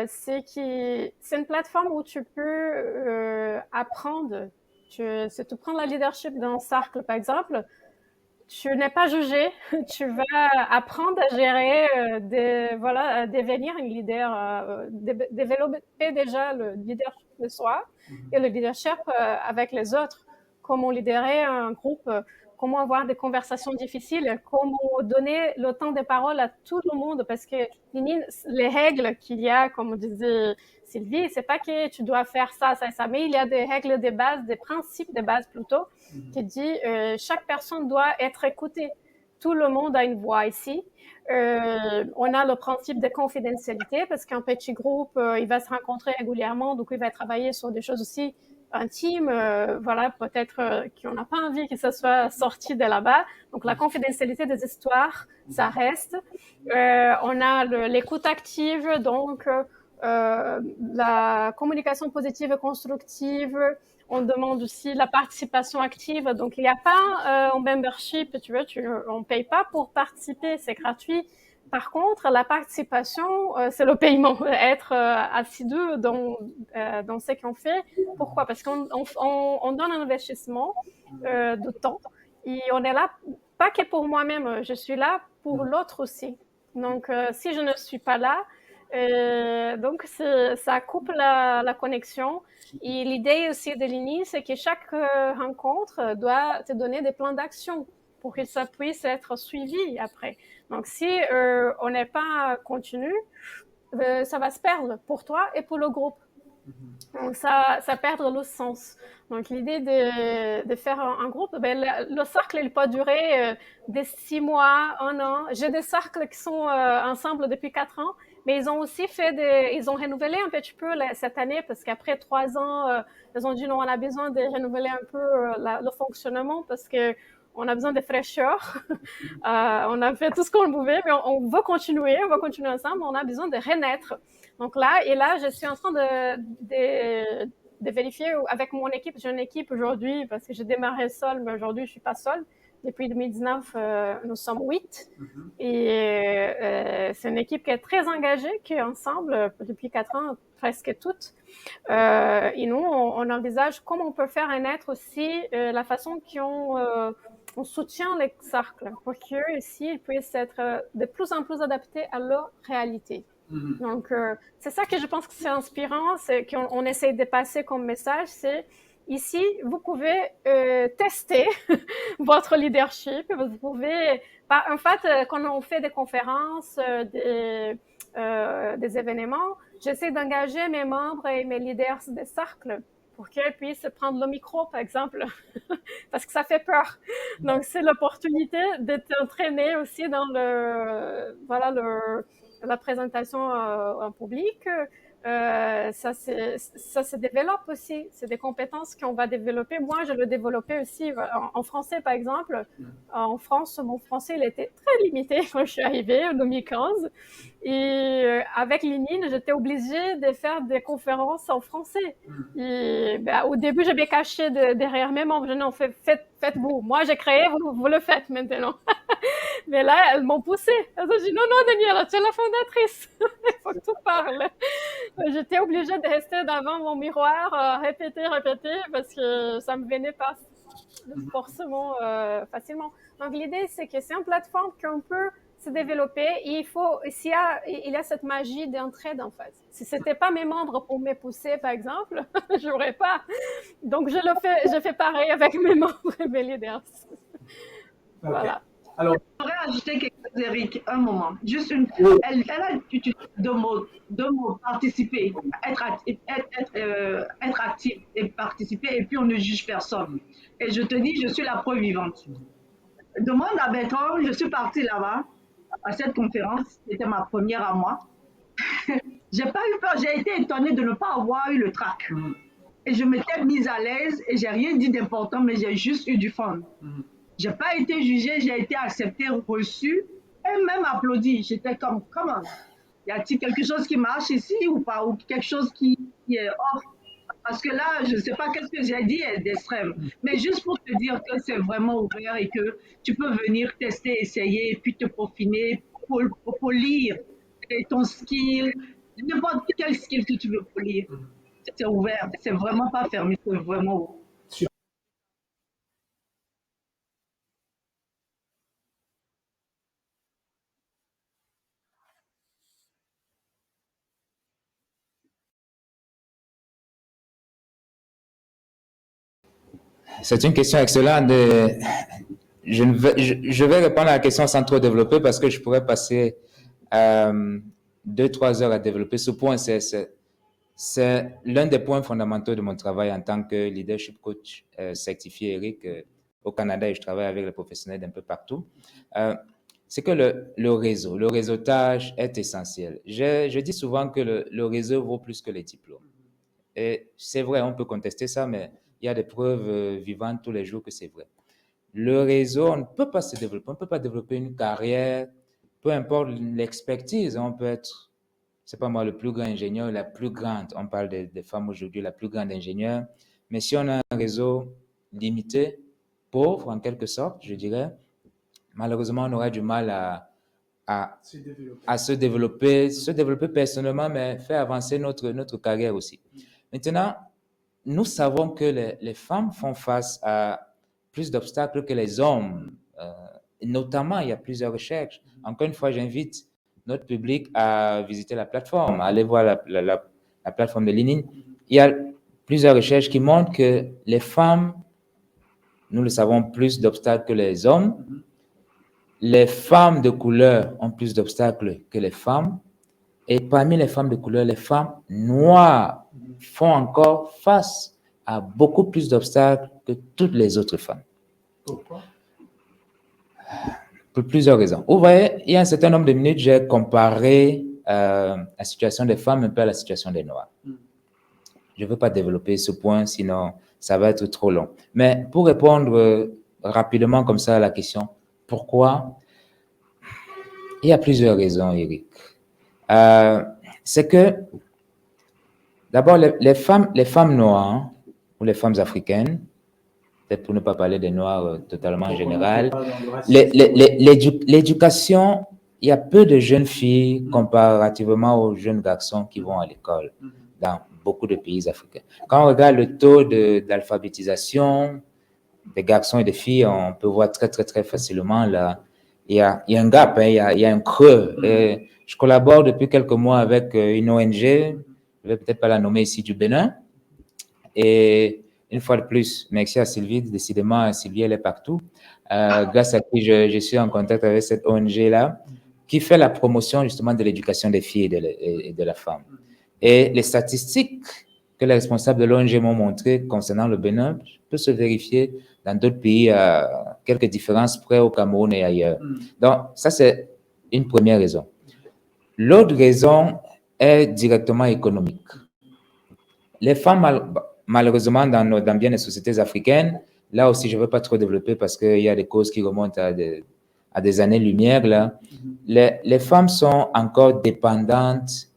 C'est une plateforme où tu peux apprendre. Tu prends le leadership d'un cercle, par exemple. Tu n'es pas jugé, tu vas apprendre à gérer, devenir un leader, développer déjà le leadership de soi et le leadership avec les autres. Comment lidérer un groupe, comment avoir des conversations difficiles, comment donner le temps de parole à tout le monde, parce que les règles qu'il y a, comme disait Sylvie, c'est pas que tu dois faire ça, mais il y a des règles de base, des principes de base plutôt, qui dit chaque personne doit être écoutée. tout le monde a une voix ici. On a le principe de confidentialité parce qu'un petit groupe, il va se rencontrer régulièrement, donc il va travailler sur des choses aussi intimes, voilà, peut-être qu'on n'a pas envie que ça soit sorti de là-bas. Donc la confidentialité des histoires, ça reste. On a l'écoute active, donc la communication positive et constructive. On demande aussi la participation active. Donc, il n'y a pas un membership, tu vois, on ne paye pas pour participer, c'est gratuit. Par contre, la participation, c'est le paiement, être assidu dans ce qu'on fait. Pourquoi? Parce qu'on donne un investissement de temps et on est là, pas que pour moi-même, je suis là pour l'autre aussi. Donc, si je ne suis pas là, donc ça coupe la connexion. Et l'idée aussi de l'INI, c'est que chaque rencontre doit te donner des plans d'action pour que ça puisse être suivi après. Donc, si on n'est pas continu, ça va se perdre pour toi et pour le groupe. Donc, ça perd le sens. Donc, l'idée de faire un groupe, ben, le cercle, il peut durer des 6 mois, 1 an. J'ai des cercles qui sont ensemble depuis 4 ans, mais ils ont aussi ils ont renouvelé un petit peu cette année parce qu'après 3 ans, ils ont dit non, on a besoin de renouveler un peu le fonctionnement parce que on a besoin de fraîcheur. On a fait tout ce qu'on pouvait, mais on va continuer ensemble. On a besoin de renaître. Donc là, je suis en train de vérifier avec mon équipe. J'ai une équipe aujourd'hui parce que j'ai démarré seule, mais aujourd'hui, je suis pas seule. Depuis 2019, nous sommes 8. Et c'est une équipe qui est très engagée, qui est ensemble depuis 4 ans, presque toutes. Et nous, on envisage comment on peut faire naître aussi la façon on soutient les cercles pour qu'eux ici ils puissent être de plus en plus adaptés à leur réalité. Donc, c'est ça que je pense que c'est inspirant, c'est qu'on essaie de passer comme message, c'est ici, vous pouvez tester votre leadership, vous pouvez, en fait, quand on fait des conférences, des événements, j'essaie d'engager mes membres et mes leaders des cercles pour qu'ils puissent prendre le micro, par exemple, parce que ça fait peur. Donc, c'est l'opportunité de t'entraîner aussi dans la présentation en public. Ça se développe aussi. C'est des compétences qu'on va développer. Moi, je le développais aussi en français, par exemple. En France, mon français, il était très limité quand je suis arrivée en 2015. Et avec l'ININ, j'étais obligée de faire des conférences en français. Et au début, j'avais caché derrière mes membres. Je dis non, faites-vous. Moi, j'ai créé, vous le faites maintenant. Mais là, elles m'ont poussée. Elles ont dit non, Daniela, tu es la fondatrice. Il faut que tu parles. J'étais obligée de rester devant mon miroir, répéter, parce que ça me venait pas forcément facilement. Donc, l'idée, c'est que c'est une plateforme qu'on peut se développer et il y a cette magie d'entraide, en fait. Si c'était pas mes membres pour me pousser, par exemple, j'aurais pas. Donc, je fais pareil avec mes membres et mes leaders. Okay. Voilà. Alors, j'aurais ajouté quelque chose, Eric, un moment. Juste elle a utilisé deux mots, participer, être actif et participer, et puis on ne juge personne. Et je te dis, je suis la preuve vivante. Demande à Bertrand, je suis partie là-bas, à cette conférence, c'était ma première à moi. J'ai pas eu peur, j'ai été étonnée de ne pas avoir eu le trac. Et je m'étais mise à l'aise et j'ai rien dit d'important, mais j'ai juste eu du fun. J'ai pas été jugée, j'ai été acceptée, reçue et même applaudie. J'étais comme, comment? Y a-t-il quelque chose qui marche ici ou pas? Ou quelque chose qui est off? Parce que là, je ne sais pas qu'est-ce que j'ai dit d'extrême. Mais juste pour te dire que c'est vraiment ouvert et que tu peux venir tester, essayer, puis te peaufiner, polir ton skill, n'importe quel skill que tu veux polir. C'est ouvert, c'est vraiment pas fermé, c'est vraiment ouvert. C'est une question excellente. Je vais répondre à la question sans trop développer parce que je pourrais passer 2-3 heures à développer ce point. C'est l'un des points fondamentaux de mon travail en tant que leadership coach certifié, Eric. au Canada et je travaille avec les professionnels d'un peu partout, c'est que le réseautage est essentiel. Je dis souvent que le réseau vaut plus que les diplômes. Et c'est vrai, on peut contester ça, mais il y a des preuves vivantes tous les jours que c'est vrai. Le réseau, on ne peut pas se développer, on ne peut pas développer une carrière, peu importe l'expertise, on peut être, c'est pas moi, le plus grand ingénieur, la plus grande, on parle des femmes aujourd'hui, la plus grande ingénieure, mais si on a un réseau limité, pauvre en quelque sorte, je dirais, malheureusement, on aura du mal à se développer personnellement, mais faire avancer notre carrière aussi. Maintenant, nous savons que les femmes font face à plus d'obstacles que les hommes. Notamment, il y a plusieurs recherches. Encore une fois, j'invite notre public à visiter la plateforme, à aller voir la plateforme de LinkedIn. Il y a plusieurs recherches qui montrent que les femmes, nous le savons, plus d'obstacles que les hommes. Les femmes de couleur ont plus d'obstacles que les femmes. Et parmi les femmes de couleur, les femmes noires font encore face à beaucoup plus d'obstacles que toutes les autres femmes. Pourquoi? Pour plusieurs raisons. Vous voyez, il y a un certain nombre de minutes, j'ai comparé la situation des femmes un peu à la situation des Noirs. Je ne veux pas développer ce point, sinon ça va être trop long. Mais pour répondre rapidement comme ça à la question, pourquoi? Il y a plusieurs raisons, Eric. C'est que, d'abord, les femmes noires ou les femmes africaines, peut-être pour ne pas parler des Noirs totalement en général, l'éducation, il y a peu de jeunes filles comparativement aux jeunes garçons qui vont à l'école dans beaucoup de pays africains. Quand on regarde le taux d'alphabétisation des garçons et des filles, on peut voir très, très, très facilement là, il y a un gap, hein, il y a un creux. Et je collabore depuis quelques mois avec une ONG, je ne vais peut-être pas la nommer ici, du Bénin. Et une fois de plus, merci à Sylvie, décidément, Sylvie, elle est partout, grâce à qui je suis en contact avec cette ONG-là, qui fait la promotion justement de l'éducation des filles et de la femme. Et les statistiques que les responsables de l'ONG m'ont montrées concernant le Bénin peuvent se vérifier dans d'autres pays, quelques différences près au Cameroun et ailleurs. Donc, ça, c'est une première raison. L'autre raison est directement économique. Les femmes, malheureusement, dans bien les sociétés africaines, là aussi, je ne veux pas trop développer parce qu'il y a des causes qui remontent à des années-lumière, là. Les femmes sont encore dépendantes,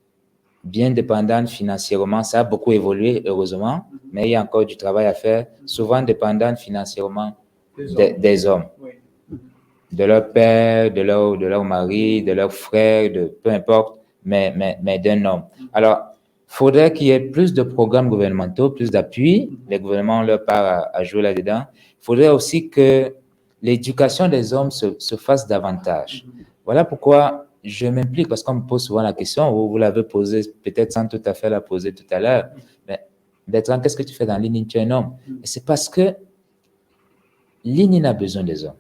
bien dépendantes financièrement. Ça a beaucoup évolué, heureusement, mais il y a encore du travail à faire, souvent dépendantes financièrement des hommes. Oui. De leur père, de leur mari, de leur frère, peu importe, mais d'un homme. Alors, il faudrait qu'il y ait plus de programmes gouvernementaux, plus d'appui. Les gouvernements ont leur part à jouer là-dedans. Il faudrait aussi que l'éducation des hommes se fasse davantage. Voilà pourquoi je m'implique, parce qu'on me pose souvent la question, vous l'avez posée peut-être sans tout à fait la poser tout à l'heure, mais Bertrand, qu'est-ce que tu fais dans LinkedIn? Tu es un homme. Et c'est parce que LinkedIn a besoin des hommes.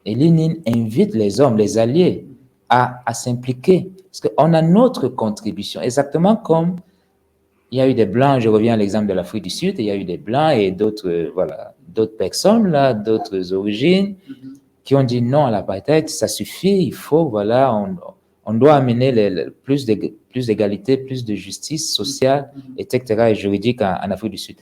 Et LinkedIn invite les hommes, les alliés, à s'impliquer. Parce qu'on a notre contribution, exactement comme il y a eu des Blancs, je reviens à l'exemple de l'Afrique du Sud, il y a eu des Blancs et d'autres personnes, là, d'autres origines, qui ont dit non à l'apartheid, ça suffit, il faut, on doit amener plus d'égalité, plus de justice sociale, etc. et juridique en Afrique du Sud.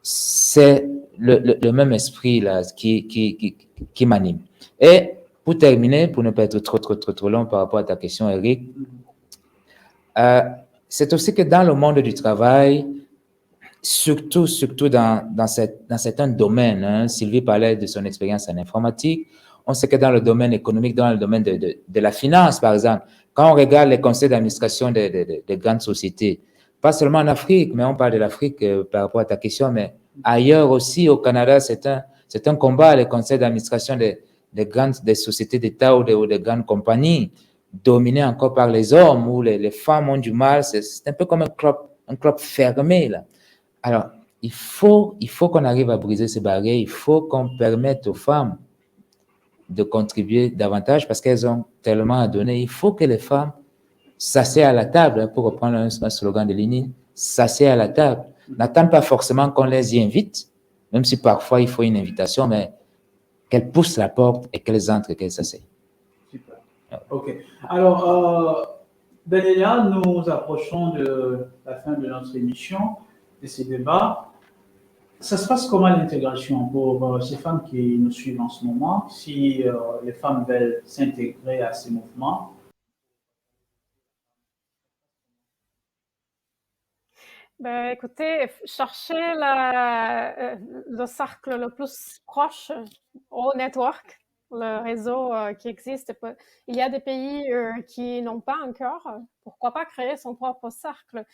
C'est le même esprit là qui m'anime. Et pour terminer, pour ne pas être trop long par rapport à ta question, Eric, c'est aussi que dans le monde du travail, surtout dans certains domaines, hein, Sylvie parlait de son expérience en informatique, on sait que dans le domaine économique, dans le domaine de la finance, par exemple, quand on regarde les conseils d'administration des grandes sociétés, pas seulement en Afrique, mais on parle de l'Afrique par rapport à ta question, mais ailleurs aussi, au Canada, c'est un combat, les conseils d'administration des sociétés d'État ou des grandes compagnies, dominées encore par les hommes, où les femmes ont du mal, c'est un peu comme un club fermé, là. Alors, il faut qu'on arrive à briser ces barrières, il faut qu'on permette aux femmes de contribuer davantage parce qu'elles ont tellement à donner. Il faut que les femmes s'asseyent à la table, pour reprendre un slogan de LinkedIn, s'asseyent à la table. N'attendent pas forcément qu'on les y invite, même si parfois il faut une invitation, mais qu'elles poussent la porte et qu'elles entrent et qu'elles s'asseyent. Super. OK. Alors, Daniela, nous approchons de la fin de notre émission, de ces débats. Ça se passe comment l'intégration pour ces femmes qui nous suivent en ce moment, si les femmes veulent s'intégrer à ces mouvements? Ben, écoutez, cherchez le cercle le plus proche au network, le réseau qui existe. Il y a des pays qui n'ont pas encore. Pourquoi pas créer son propre cercle?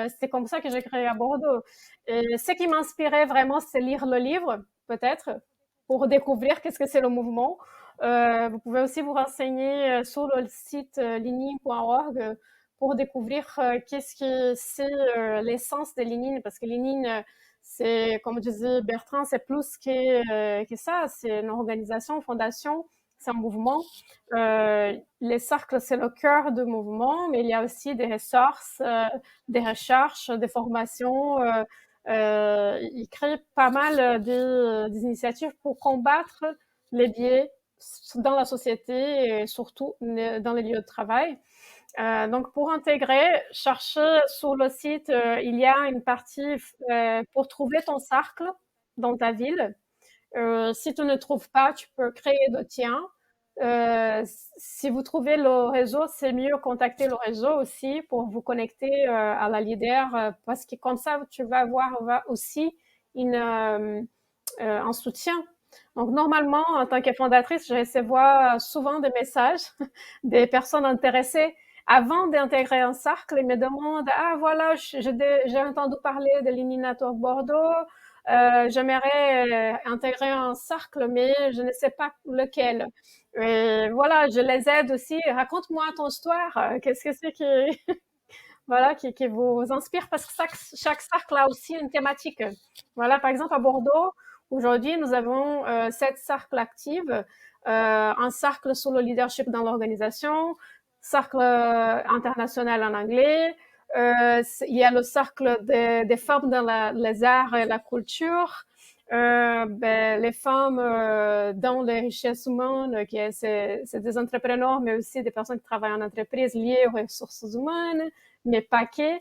C'était comme ça que j'ai créé à Bordeaux. Et ce qui m'inspirait vraiment, c'est lire le livre, peut-être, pour découvrir qu'est-ce que c'est le mouvement. Vous pouvez aussi vous renseigner sur le site linine.org pour découvrir qu'est-ce que c'est l'essence de Lénine, parce que Lénine, c'est, comme disait Bertrand, c'est plus que ça, c'est une organisation, une fondation, c'est un mouvement. Les cercles, c'est le cœur du mouvement, mais il y a aussi des ressources, des recherches, des formations. Il crée pas mal des initiatives pour combattre les biais dans la société et surtout dans les lieux de travail. Donc, pour intégrer, chercher sur le site, il y a une partie pour trouver ton cercle dans ta ville. Si tu ne trouves pas, tu peux créer le tien. Si vous trouvez le réseau, c'est mieux contacter le réseau aussi pour vous connecter à la leader parce que comme ça, tu vas avoir aussi un soutien. Donc, normalement, en tant que fondatrice, je reçois souvent des messages des personnes intéressées avant d'intégrer un cercle, ils me demandent « Ah, voilà, j'ai entendu parler de l'Ininator Bordeaux, j'aimerais intégrer un cercle, mais je ne sais pas lequel. » Et voilà, je les aide aussi. « Raconte-moi ton histoire, qu'est-ce que c'est qui, voilà, qui vous inspire ?» Parce que chaque cercle a aussi une thématique. Voilà, par exemple, à Bordeaux, aujourd'hui, nous avons 7 cercles actifs, un cercle sur le leadership dans l'organisation, cercle international en anglais. Il y a le cercle des femmes dans les arts et la culture. Les femmes dans les richesses humaines, c'est des entrepreneurs, mais aussi des personnes qui travaillent en entreprise liées aux ressources humaines, mais pas que.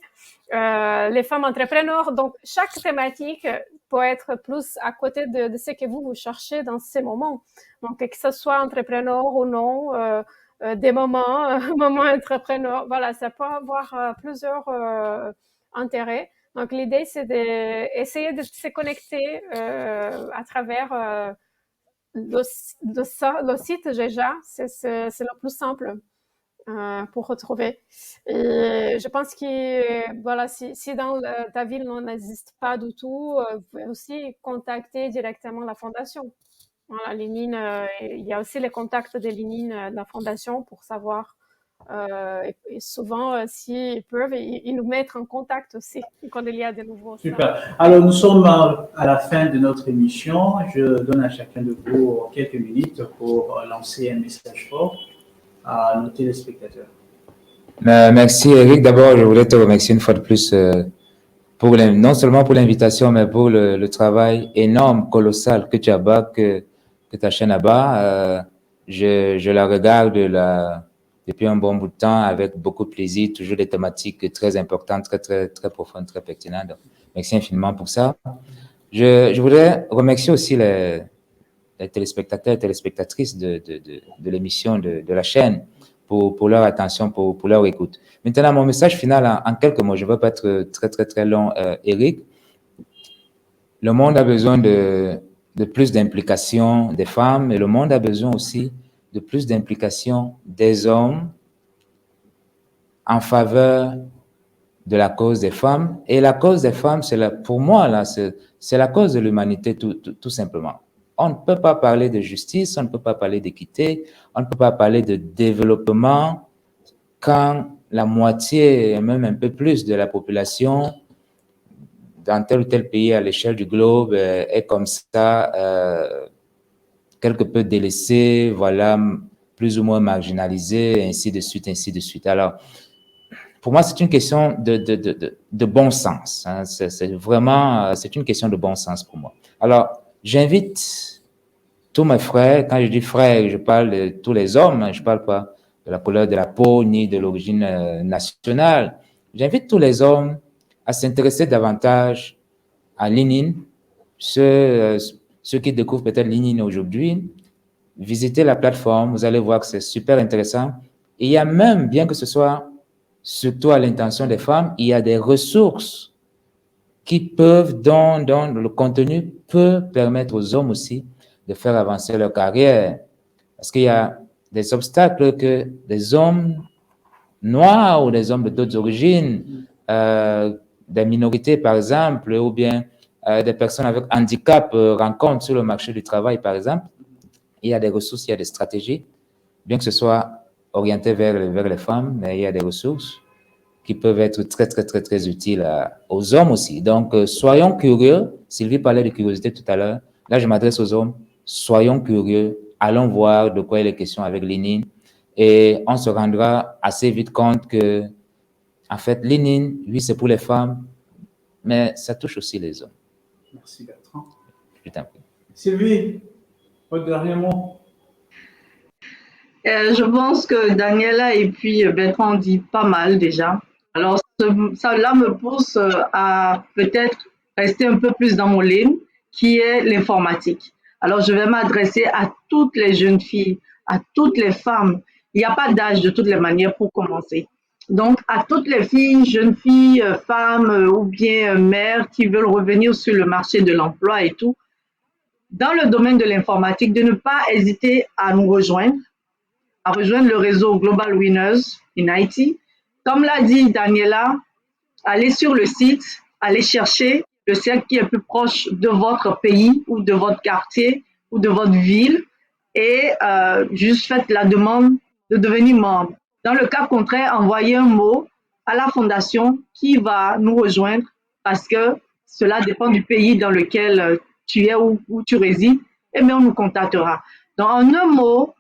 Les femmes entrepreneurs. Donc, chaque thématique peut être plus à côté de ce que vous cherchez dans ces moments. Donc, que ce soit entrepreneur ou non, des moments entrepreneurs. Voilà, ça peut avoir plusieurs intérêts. Donc, l'idée, c'est d'essayer de se connecter à travers le site déjà. C'est le plus simple pour retrouver. Et je pense que voilà, si dans ta ville, on n'existe pas du tout, vous pouvez aussi contacter directement la fondation. Voilà, Lénine, il y a aussi les contacts de Lénine, de la fondation, pour savoir. Et souvent, s'ils peuvent, ils nous mettent en contact aussi quand il y a de nouveaux. Super. Alors, nous sommes à la fin de notre émission. Je donne à chacun de vous quelques minutes pour lancer un message fort à nos téléspectateurs. Merci Eric. D'abord, je voulais te remercier une fois de plus non seulement pour l'invitation, mais pour le travail énorme, colossal que tu as que ta chaîne a. Je la regarde depuis un bon bout de temps avec beaucoup de plaisir, toujours des thématiques très importantes, très profondes, très pertinentes. Donc, merci infiniment pour ça. Je voudrais remercier aussi les téléspectateurs et téléspectatrices de l'émission de la chaîne pour leur attention, pour leur écoute. Maintenant, mon message final en quelques mots, je ne veux pas être très long, Eric. Le monde a besoin de plus d'implication des femmes et le monde a besoin aussi de plus d'implication des hommes en faveur de la cause des femmes. Et la cause des femmes, pour moi, là, c'est la cause de l'humanité, tout simplement. On ne peut pas parler de justice, on ne peut pas parler d'équité, on ne peut pas parler de développement quand la moitié, et même un peu plus de la population dans tel ou tel pays à l'échelle du globe est comme ça, quelque peu délaissée, voilà, plus ou moins marginalisée, ainsi de suite, ainsi de suite. Alors, pour moi, c'est une question de bon sens. Hein. C'est une question de bon sens pour moi. Alors, j'invite tous mes frères, quand je dis frères, je parle de tous les hommes, hein, je ne parle pas de la couleur de la peau ni de l'origine nationale. J'invite tous les hommes à s'intéresser davantage à LinkedIn. Ceux qui découvrent peut-être LinkedIn aujourd'hui, visitez la plateforme, vous allez voir que c'est super intéressant. Et il y a même, bien que ce soit surtout à l'intention des femmes, il y a des ressources qui peuvent, dont le contenu peut permettre aux hommes aussi de faire avancer leur carrière. Parce qu'il y a des obstacles que des hommes noirs ou des hommes de d'autres origines, des minorités par exemple, ou bien des personnes avec handicap rencontrent sur le marché du travail par exemple. Il y a des ressources, il y a des stratégies, bien que ce soit orienté vers les femmes, mais il y a des ressources qui peuvent être très, très, très, très utiles aux hommes aussi. Donc, soyons curieux. Sylvie parlait de curiosité tout à l'heure. Là, je m'adresse aux hommes. Soyons curieux. Allons voir de quoi il est question avec LinkedIn. Et on se rendra assez vite compte que, en fait, LinkedIn, oui, c'est pour les femmes, mais ça touche aussi les hommes. Merci Bertrand. Je t'en prie. Sylvie, votre dernier mot. Je pense que Daniela et puis Bertrand ont dit pas mal déjà. Alors, ça là me pousse à peut-être rester un peu plus dans mon lane, qui est l'informatique. Alors, je vais m'adresser à toutes les jeunes filles, à toutes les femmes. Il n'y a pas d'âge de toutes les manières pour commencer. Donc, à toutes les filles, jeunes filles, femmes ou bien mères qui veulent revenir sur le marché de l'emploi et tout, dans le domaine de l'informatique, de ne pas hésiter à nous rejoindre, à rejoindre le réseau Global Winners in IT. Comme l'a dit Daniela, allez sur le site, allez chercher le cercle qui est plus proche de votre pays ou de votre quartier ou de votre ville et juste faites la demande de devenir membre. Dans le cas contraire, envoyez un mot à la fondation qui va nous rejoindre parce que cela dépend du pays dans lequel tu es ou où tu résides, et bien on nous contactera. Donc en un mot,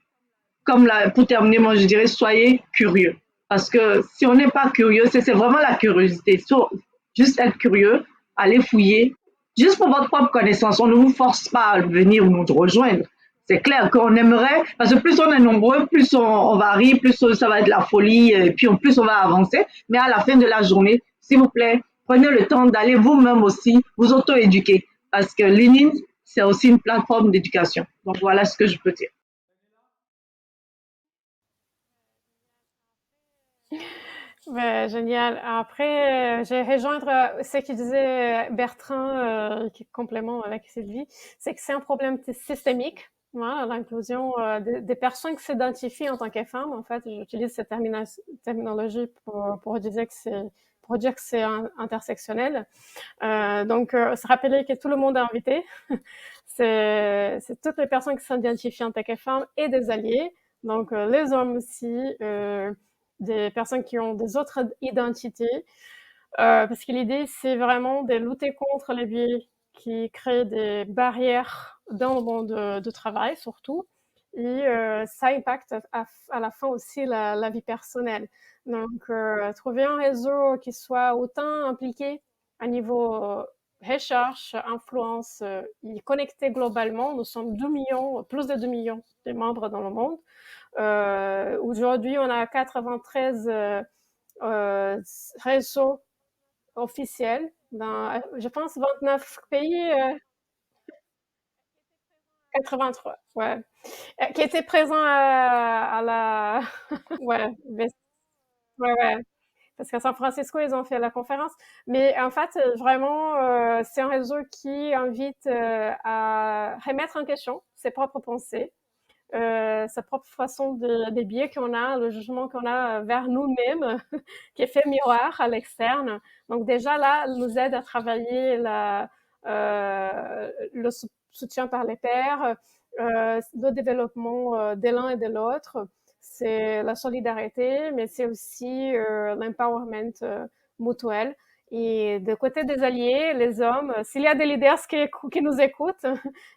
pour terminer, moi je dirais soyez curieux. Parce que si on n'est pas curieux, c'est vraiment la curiosité. Juste être curieux, aller fouiller, juste pour votre propre connaissance. On ne vous force pas à venir nous rejoindre. C'est clair qu'on aimerait, parce que plus on est nombreux, plus on varie, plus ça va être la folie, et puis plus on va avancer. Mais à la fin de la journée, s'il vous plaît, prenez le temps d'aller vous-même aussi vous auto-éduquer. Parce que LinkedIn, c'est aussi une plateforme d'éducation. Donc voilà ce que je peux dire. Génial. Après, je vais rejoindre ce que disait Bertrand, qui complément avec Sylvie, c'est que c'est un problème systémique, voilà, l'inclusion des personnes qui s'identifient en tant que femmes. En fait, j'utilise cette terminologie pour dire que c'est intersectionnel. Donc, se rappeler que tout le monde est invité. C'est toutes les personnes qui s'identifient en tant que femmes et des alliés. Donc, les hommes aussi, des personnes qui ont des autres identités, parce que l'idée, c'est vraiment de lutter contre les biais qui créent des barrières dans le monde du travail, surtout, et ça impacte à la fin aussi la vie personnelle. Donc, trouver un réseau qui soit autant impliqué à niveau recherche, influence et connecté globalement. Nous sommes 2 millions, plus de 2 millions de membres dans le monde. Aujourd'hui, on a 93 réseaux officiels dans, je pense, 29 pays, 83, ouais, qui étaient présents à la, ouais, ouais, ouais. Parce qu'à San Francisco, ils ont fait la conférence. Mais en fait, vraiment, c'est un réseau qui invite à remettre en question ses propres pensées, sa propre façon des biais qu'on a, le jugement qu'on a vers nous-mêmes, qui est fait miroir à l'externe. Donc déjà là, elle nous aide à travailler le soutien par les pairs, le développement de l'un et de l'autre. C'est la solidarité, mais c'est aussi l'empowerment mutuel. Et de côté des alliés, les hommes, s'il y a des leaders qui nous écoutent,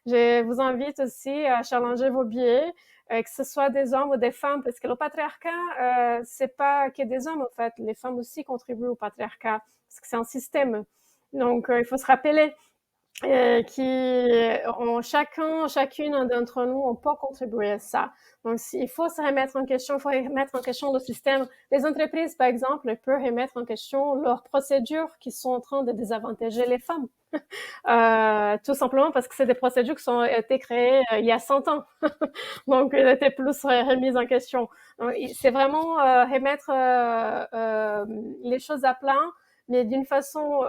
je vous invite aussi à challenger vos biais, que ce soit des hommes ou des femmes, parce que le patriarcat, c'est pas que des hommes en fait. Les femmes aussi contribuent au patriarcat, parce que c'est un système. Donc, il faut se rappeler Chacune d'entre nous, on peut contribuer à ça. Donc, il faut se remettre en question, il faut remettre en question le système. Les entreprises, par exemple, peuvent remettre en question leurs procédures qui sont en train de désavantager les femmes. Tout simplement parce que c'est des procédures qui ont été créées il y a 100 ans. Donc, elles étaient plus remises en question. Donc, c'est vraiment remettre les choses à plat, mais d'une façon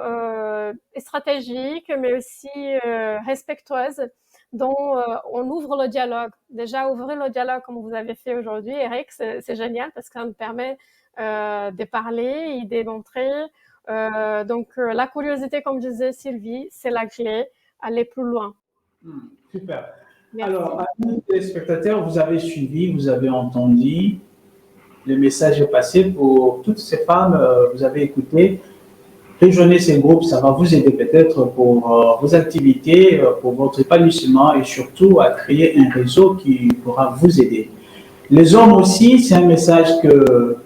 stratégique, mais aussi respectueuse, dont on ouvre le dialogue. Déjà, ouvrir le dialogue comme vous avez fait aujourd'hui, Eric, c'est génial parce que ça nous permet de parler et de montrer. Donc, la curiosité, comme disait Sylvie, c'est la clé, aller plus loin. Super. Merci. Alors, amis téléspectateurs, vous avez suivi, vous avez entendu, le message est passé pour toutes ces femmes, vous avez écouté. Rejoignez ces groupes, ça va vous aider peut-être pour vos activités, pour votre épanouissement et surtout à créer un réseau qui pourra vous aider. Les hommes aussi, c'est un message que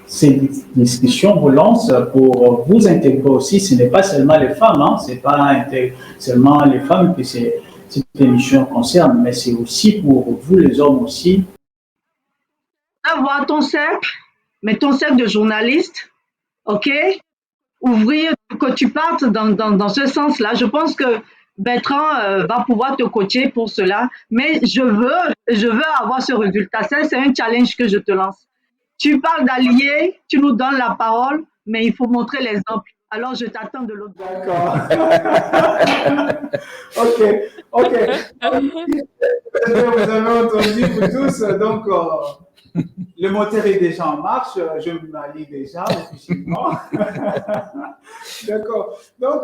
ces discussions vous lancent pour vous intégrer aussi. Ce n'est pas seulement les femmes, hein, ce n'est pas seulement les femmes que cette émission concerne, mais c'est aussi pour vous les hommes aussi. Avoir ton cercle, mais ton cercle de journalistes, ok? Ouvrir, que tu partes dans ce sens-là. Je pense que Bertrand va pouvoir te coacher pour cela, mais je veux avoir ce résultat. C'est un challenge que je te lance. Tu parles d'alliés, tu nous donnes la parole, mais il faut montrer l'exemple. Alors, je t'attends de l'autre côté. D'accord. Ok. Vous avez entendu, vous tous, donc le moteur est déjà en marche, je m'allie déjà officiellement. D'accord. Donc,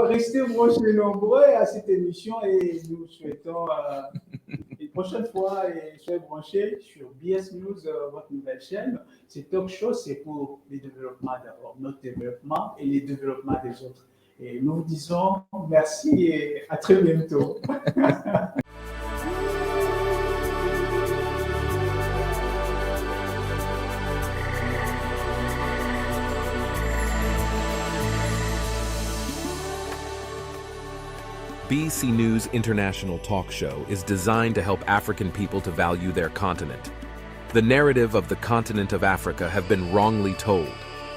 restez branchés nombreux à cette émission et nous souhaitons une prochaine fois et soyez branchés sur BS News, votre nouvelle chaîne. Ce talk show, c'est pour le développement d'abord, notre développement et le développement des autres. Et nous vous disons merci et à très bientôt. BC News International Talk Show is designed to help African people to value their continent. The narrative of the continent of Africa have been wrongly told.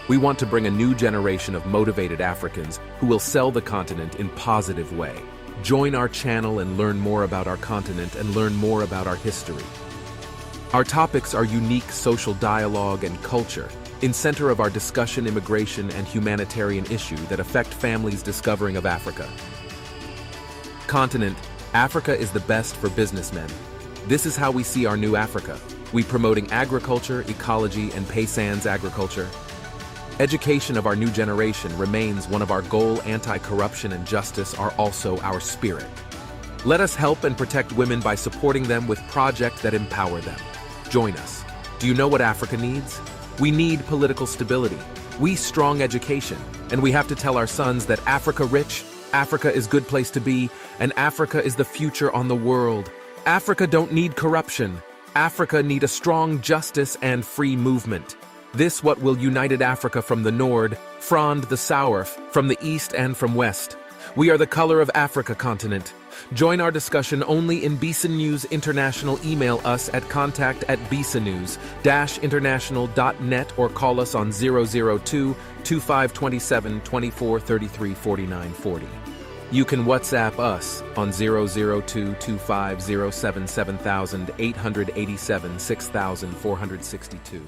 We want to bring a new generation of motivated Africans who will sell the continent in a positive way. Join our channel and learn more about our continent and learn more about our history. Our topics are unique social dialogue and culture, in center of our discussion immigration and humanitarian issue that affect families discovering of Africa. Continent, Africa is the best for businessmen. This is how we see our new Africa. We promoting agriculture, ecology, and paysans agriculture. Education of our new generation remains one of our goal. Anti-corruption and justice are also our spirit. Let us help and protect women by supporting them with projects that empower them. Join us. Do you know what Africa needs? We need political stability. We strong education. And we have to tell our sons that Africa rich, Africa is good place to be, and Africa is the future on the world. Africa don't need corruption. Africa need a strong justice and free movement. This what will united Africa from the Nord, Frond the South, from the East and from West. We are the color of Africa continent. Join our discussion only in BC News International. Email us at contact@bsanews-international.net or call us on 002-2527-2433-4940. You can WhatsApp us on 002-2507-7887 6462.